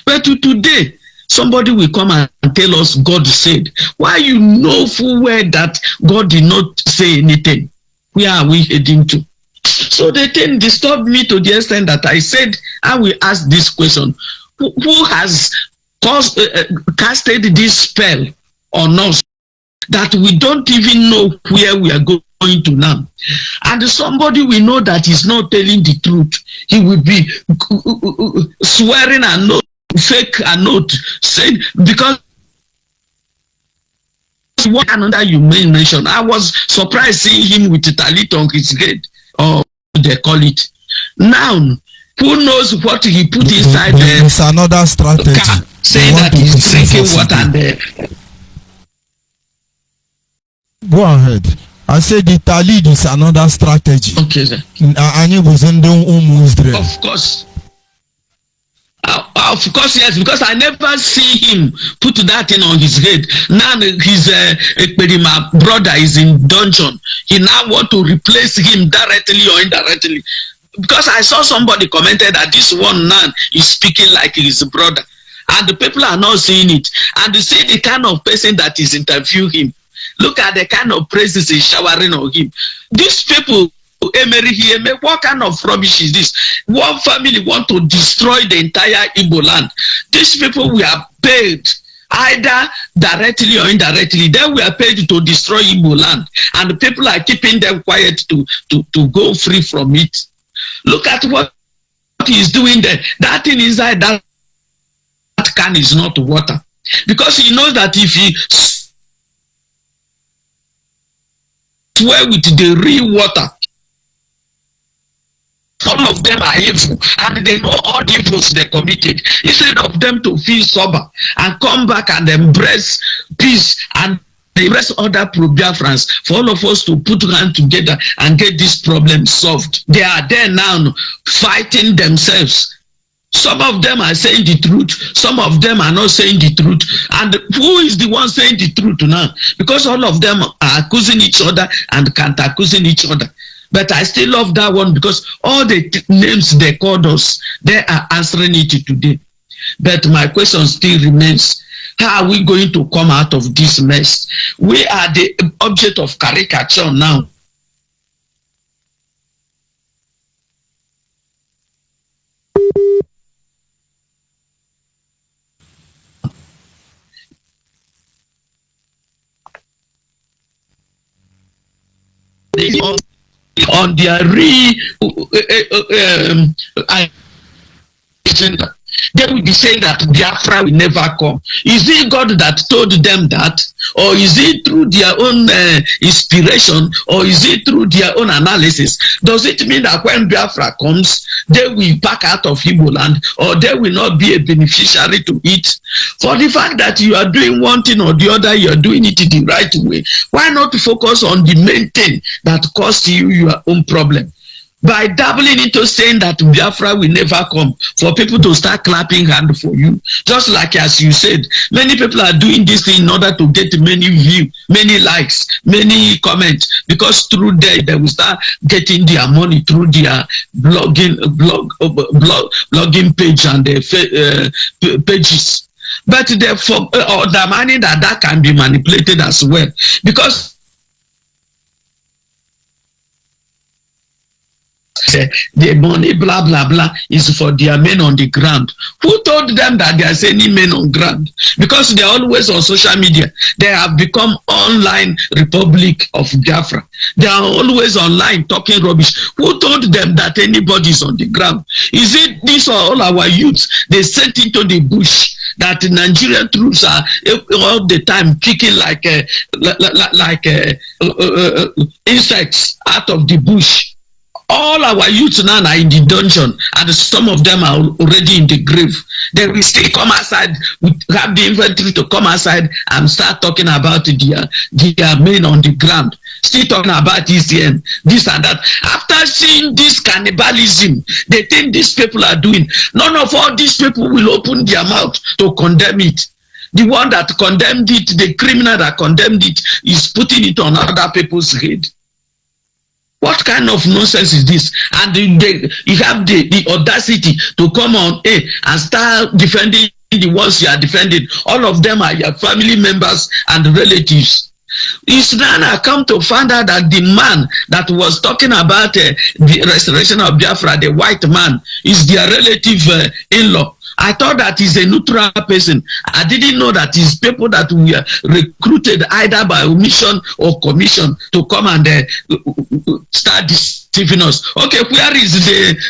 But today, somebody will come and tell us God said. Why you know full well that God did not say anything? Where are we heading to? So the thing disturbed me to the extent that I said, I will ask this question: who has casted this spell on us that we don't even know where we are going to now? And somebody we know that is not telling the truth, he will be swearing a note, fake a note, saying, because one another you may mention. I was surprised seeing him with a talit on his head, or they call it. Now, who knows what he put inside there? It's another strategy. Saying that he's drinking water and go ahead. I said the talid is another strategy. Okay, sir. Of course. Of course, yes, because I never see him put that thing on his head. Now his my brother is in dungeon. He now want to replace him directly or indirectly. Because I saw somebody commented that this one man is speaking like his brother. And the people are not seeing it. And you see the kind of person that is interviewing him. Look at the kind of praises he's showering on him. These people, what kind of rubbish is this? One family want to destroy the entire Igbo land. These people were paid either directly or indirectly. They were paid to destroy Igbo land, and the people are keeping them quiet to go free from it. Look at what he's doing there. That thing inside that can is not water, because he knows that if he swear with the real water, some of them are evil, and they know all the evils they committed. Instead of them to feel sober and come back and embrace peace and embrace other pro-Biafrans, for all of us to put hands together and get this problem solved. They are there now fighting themselves. Some of them are saying the truth, some of them are not saying the truth. And who is the one saying the truth now? Because all of them are accusing each other and counter-accusing each other. But I still love that one, because all the names they called us, they are answering it today. But my question still remains: how are we going to come out of this mess? We are the object of caricature now. On their agenda, they will be saying that Biafra will never come. Is it God that told them that, or is it through their own inspiration, or is it through their own analysis? Does it mean that when Biafra comes, they will back out of Igbo land, or they will not be a beneficiary to it? For the fact that you are doing one thing or the other, you are doing it the right way, why not focus on the main thing that caused you your own problem? By dabbling into saying that Biafra will never come, for people to start clapping hand for you. Just like as you said, many people are doing this in order to get many views, many likes, many comments, because through there they will start getting their money through their blogging page and their pages. But therefore, the money that can be manipulated as well, because the money blah blah blah is for their men on the ground. Who told them that there's any men on ground? Because they're always on social media. They have become online Republic of Biafra. They are always online talking rubbish. Who told them that anybody is on the ground? Is it these are all our youths they sent into the bush, that the Nigerian troops are all the time kicking like insects out of the bush? All our youth now are in the dungeon, and some of them are already in the grave. They will still come outside, we have the infantry to come outside and start talking about their men on the ground. Still talking about ECN, this and that. After seeing this cannibalism, they think these people are doing, none of all these people will open their mouth to condemn it. The one that condemned it, the criminal that condemned it, is putting it on other people's head. What kind of nonsense is this? And you have the audacity to come on and start defending the ones you are defending. All of them are your family members and relatives. It's now I come to find out that the man that was talking about the restoration of Biafra, the white man, is their relative in-law. I thought that he's a neutral person. I didn't know that it's people that were recruited either by omission or commission to come and start deceiving us. Okay, where is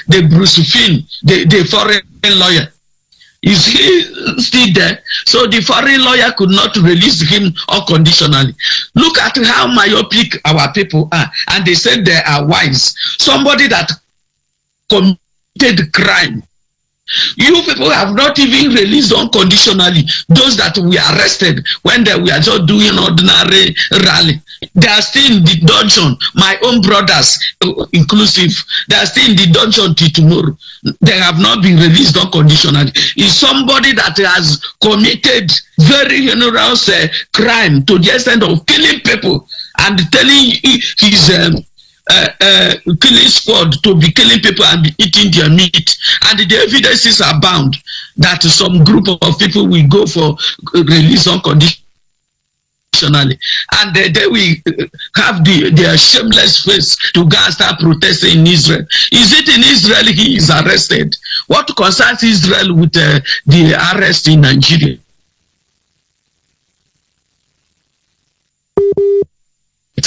the Bruce Finn, the foreign lawyer? Is he still there? So the foreign lawyer could not release him unconditionally. Look at how myopic our people are. And they said they are wise. Somebody that committed crime. You people have not even released unconditionally those that were arrested when they were just doing ordinary rally. They are still in the dungeon. My own brothers, inclusive, they are still in the dungeon till tomorrow. They have not been released unconditionally. Is somebody that has committed very heinous crime to the extent of killing people and telling his killing squad to be killing people and be eating their meat, and the evidences are bound that some group of people will go for release unconditionally, and they will have their shameless face to go and start protesting in Israel. Is it in Israel he is arrested? What concerns Israel with the arrest in Nigeria?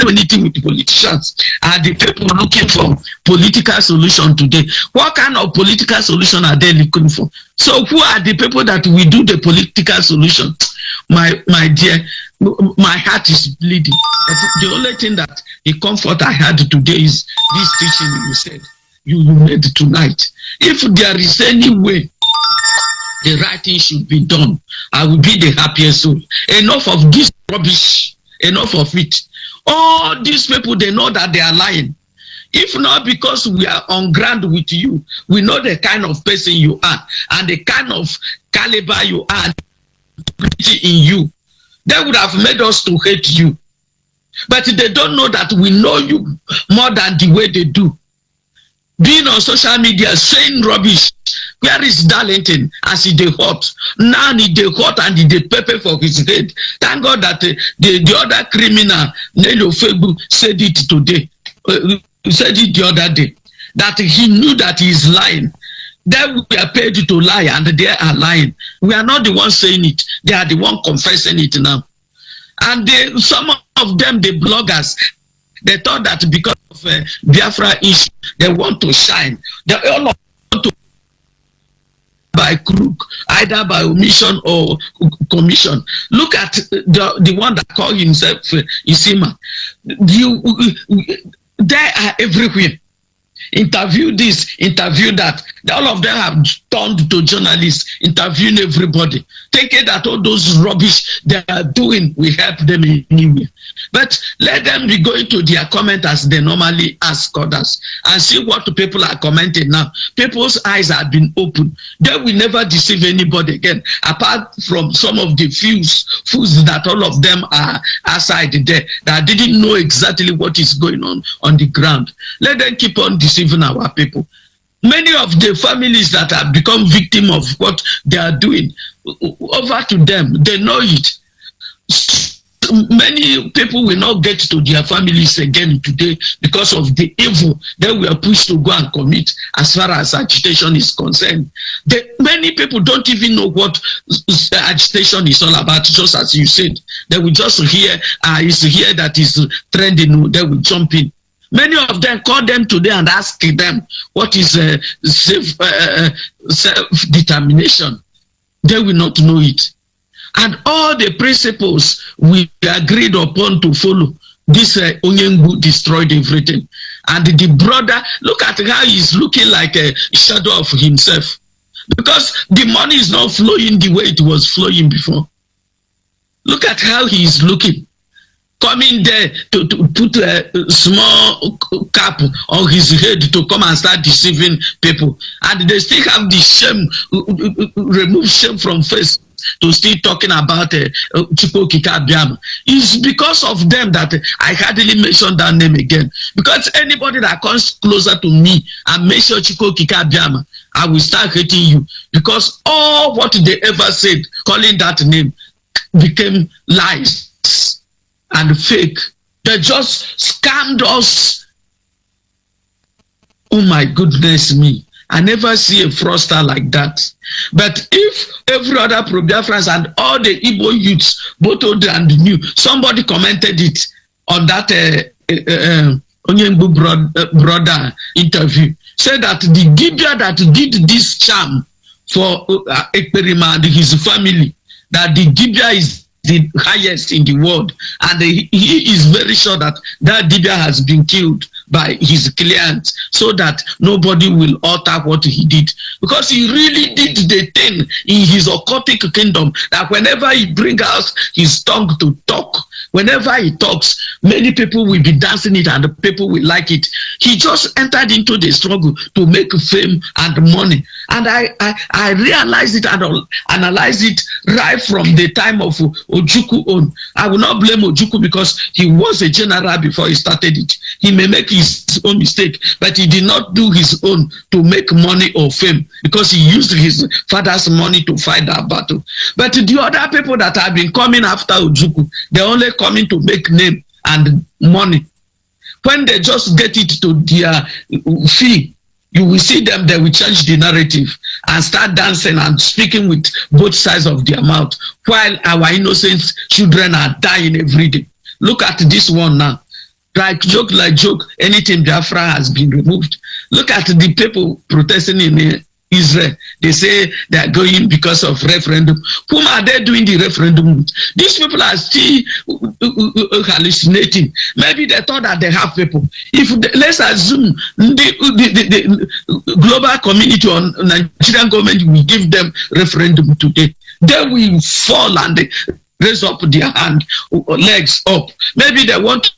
Anything with the politicians are the people looking for political solution today. What kind of political solution are they looking for? So who are the people that will do the political solution? My dear, my heart is bleeding. But the only thing that the comfort I had today is this teaching you said you made tonight. If there is any way the right thing should be done, I will be the happiest soul. Enough of this rubbish. Enough of it. All these people, they know that they are lying. If not because we are on ground with you, we know the kind of person you are and the kind of caliber you are in you. They would have made us to hate you. But they don't know that we know you more than the way they do. Being on social media, saying rubbish. Where is Darlington as he dey hot? Now he dey hot and he dey pepper for his head. Thank God that the other criminal, Nelly Ofegbu, said it today. Said it the other day. That he knew that he is lying. They were paid to lie and they are lying. We are not the ones saying it. They are the ones confessing it now. And some of them, the bloggers, they thought that because of Biafra issue, they want to shine. They all want to by crook, either by omission or commission. Look at the one that called himself Isima. They are everywhere. Interview this, interview that. All of them have turned to journalists, interviewing everybody, thinking that all those rubbish they are doing will help them anyway. But let them be going to their comment as they normally ask others and see what people are commenting now. People's eyes have been opened. They will never deceive anybody again, apart from some of the fools that all of them are outside there that didn't know exactly what is going on the ground. Let them keep on deceiving our people. Many of the families that have become victim of what they are doing, over to them, they know it. Many people will not get to their families again today because of the evil they were pushed to go and commit as far as agitation is concerned. Many people don't even know what agitation is all about, just as you said. They will just hear, it's here that is trending, they will jump in. Many of them call them today and ask them what is self-determination. They will not know it. And all the principles we agreed upon to follow, this ONYIBE destroyed everything. And the brother, look at how he's looking like a shadow of himself. Because the money is not flowing the way it was flowing before. Look at how he is looking. Coming there to put a small cap on his head to come and start deceiving people. And they still have the shame, remove shame from face to still talking about Chukwu Okike Abiama. It's because of them that I hardly mention that name again. Because anybody that comes closer to me and mention Chukwu Okike Abiama, I will start hating you. Because all what they ever said, calling that name, became lies and fake. They just scammed us. Oh my goodness me. I never see a fraudster like that. But if every other pro-Biafrans and all the Igbo youths, both old and new, somebody commented it on that ONYIBE brother interview, said that the Gibia that did this charm for Ekperima and his family, that the Gibia is the highest in the world, and he is very sure that that Dibia has been killed by his clients so that nobody will alter what he did, because he really did the thing in his occultic kingdom that whenever he brings out his tongue to talk, whenever he talks, many people will be dancing it and the people will like it. He just entered into the struggle to make fame and money. And I realized it and analyzed it right from the time of Ojukwu own. I will not blame Ojukwu because he was a general before he started it. He may make his own mistake, but he did not do his own to make money or fame, because he used his father's money to fight that battle. But the other people that have been coming after Ojukwu, they're only coming to make name and money. When they just get it to their fee, you will see them, they will change the narrative and start dancing and speaking with both sides of their mouth, while our innocent children are dying every day. Look at this one now. Like joke, anything Biafra has been removed. Look at the people protesting in Israel. They say they are going because of referendum. Whom are they doing the referendum with? These people are still hallucinating. Maybe they thought that they have people. Let's assume the global community or Nigerian government will give them referendum today. They will fall and they raise up their hand, legs up. Maybe they want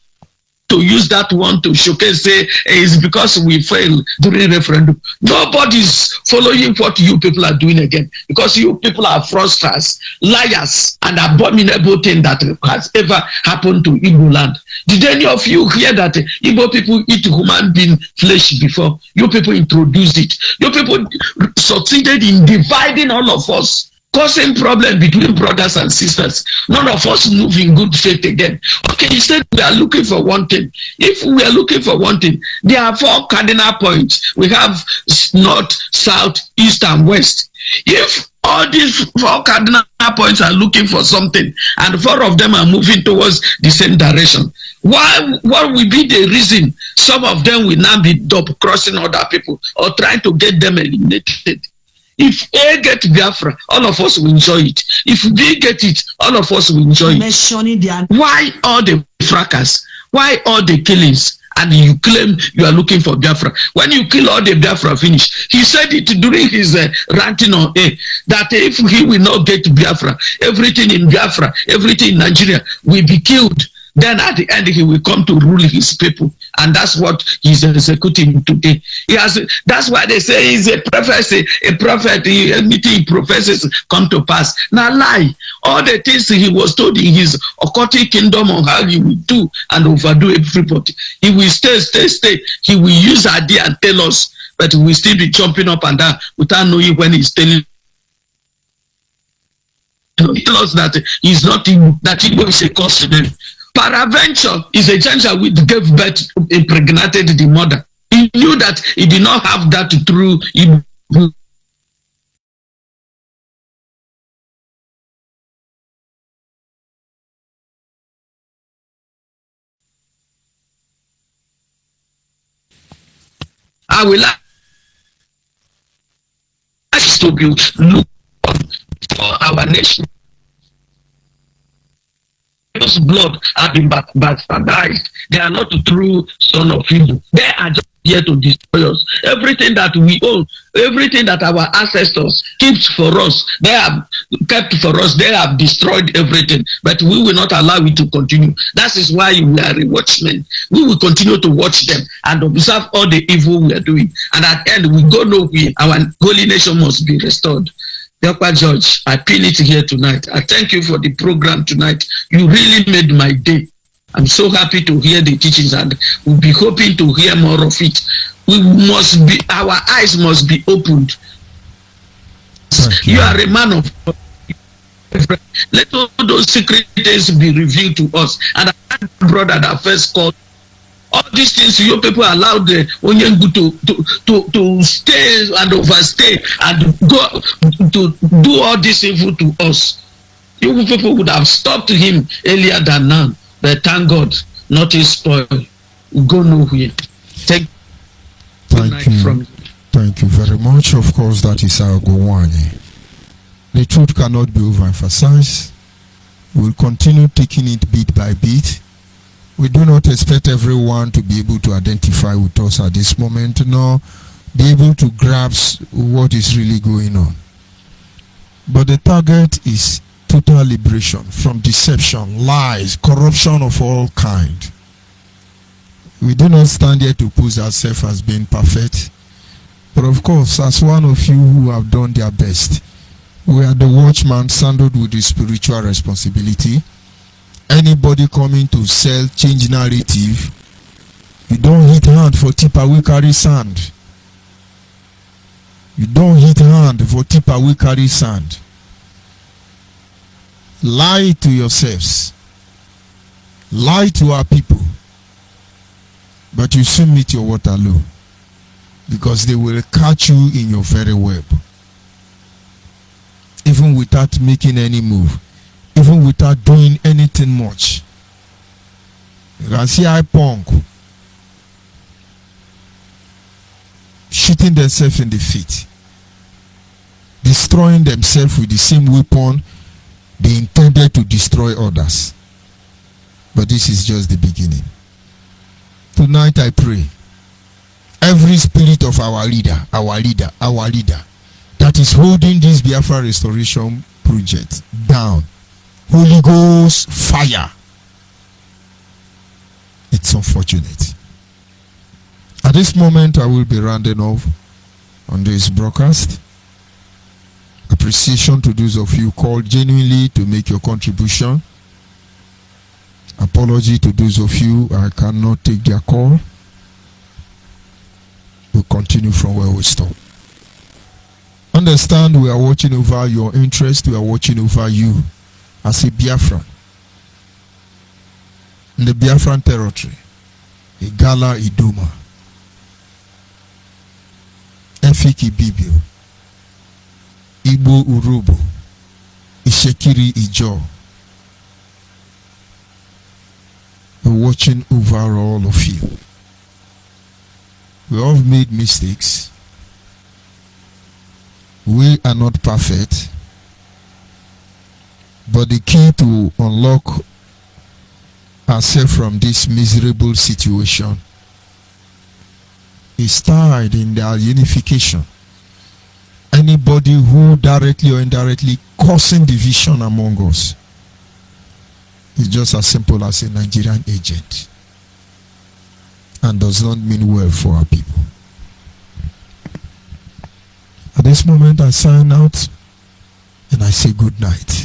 to use that one to showcase, say, it's because we failed during referendum. Nobody's following what you people are doing again, because you people are fraudsters, liars, and abominable thing that has ever happened to Igbo land. Did any of you hear that Igbo people eat human being flesh before? You people introduced it. You people succeeded in dividing all of us, causing problem between brothers and sisters. None of us move in good faith again. Okay, you said we are looking for one thing. If we are looking for one thing, there are 4 cardinal points. We have north, south, east, and west. If all these 4 cardinal points are looking for something, and 4 of them are moving towards the same direction, what will be the reason some of them will now be double crossing other people or trying to get them eliminated? If A get Biafra, all of us will enjoy it. If B get it, all of us will enjoy it. Why all the fracas? Why all the killings? And you claim you are looking for Biafra. When you kill all the Biafra finish, he said it during his ranting on A, that if he will not get Biafra, everything in Biafra, everything in Nigeria will be killed. Then at the end, he will come to rule his people. And that's what he's executing today. That's why they say he's a prophet, anything he professes come to pass. Now lie. All the things he was told in his occultic kingdom on how he will do and overdo everybody. He will stay. He will use idea and tell us, but we will still be jumping up and down without knowing when he's telling us that he's not Igbo, that Igbo is a cause to them. Paraventure is a ginger which gave birth, impregnated the mother. He knew that he did not have that through Igbo. I will like to be look for our nation. Those blood have been bastardized. They are not the true son of evil. They are just here to destroy us. Everything that we own, everything that our ancestors kept for us, they have kept for us. They have destroyed everything, but we will not allow it to continue. That is why we are a watchman. We will continue to watch them and observe all the evil we are doing. And at the end, we go nowhere. Our holy nation must be restored. Dr. George, I pin it here tonight. I thank you for the program tonight. You really made my day. I'm so happy to hear the teachings, and we'll be hoping to hear more of it. Our eyes must be opened. You are a man of God. Let all those secret things be revealed to us. And our brother that first called, all these things you people allow the ONYIBE to stay and overstay and go to do all this evil to us. You people would have stopped him earlier than now. But thank God, nothing spoiled. We go nowhere. Thank you. Thank you very much. Of course, that is our Gowanye. The truth cannot be overemphasized. We'll continue taking it bit by bit. We do not expect everyone to be able to identify with us at this moment, nor be able to grasp what is really going on. But the target is total liberation from deception, lies, corruption of all kind. We do not stand here to pose ourselves as being perfect. But of course, as one of you who have done their best, we are the watchman saddled with the spiritual responsibility. Anybody coming to sell change narrative, you don't hit hand for tipper we carry sand. You don't hit hand for tipper we carry sand. Lie to yourselves. Lie to our people. But you soon meet your Waterloo, because they will catch you in your very web. Even without making any move. Even without doing anything much. You can see punk shooting themselves in the feet, destroying themselves with the same weapon they intended to destroy others. But this is just the beginning. Tonight I pray, every spirit of our leader that is holding this Biafra restoration project down, Holy Ghost fire. It's unfortunate. At this moment, I will be rounding off on this broadcast. Appreciation to those of you called genuinely to make your contribution. Apology to those of you I cannot take their call. We'll continue from where we stop. Understand, we are watching over your interest. We are watching over you as a Biafran. In the Biafran territory, Igala Idoma, Efiki Bibio, Igbo Urubu, Ishekiri Ijo. We're watching over all of you. We all made mistakes. We are not perfect. But the key to unlock ourselves from this miserable situation is tied in our unification. Anybody who directly or indirectly causing division among us is just as simple as a Nigerian agent and does not mean well for our people. At this moment I sign out and I say good night.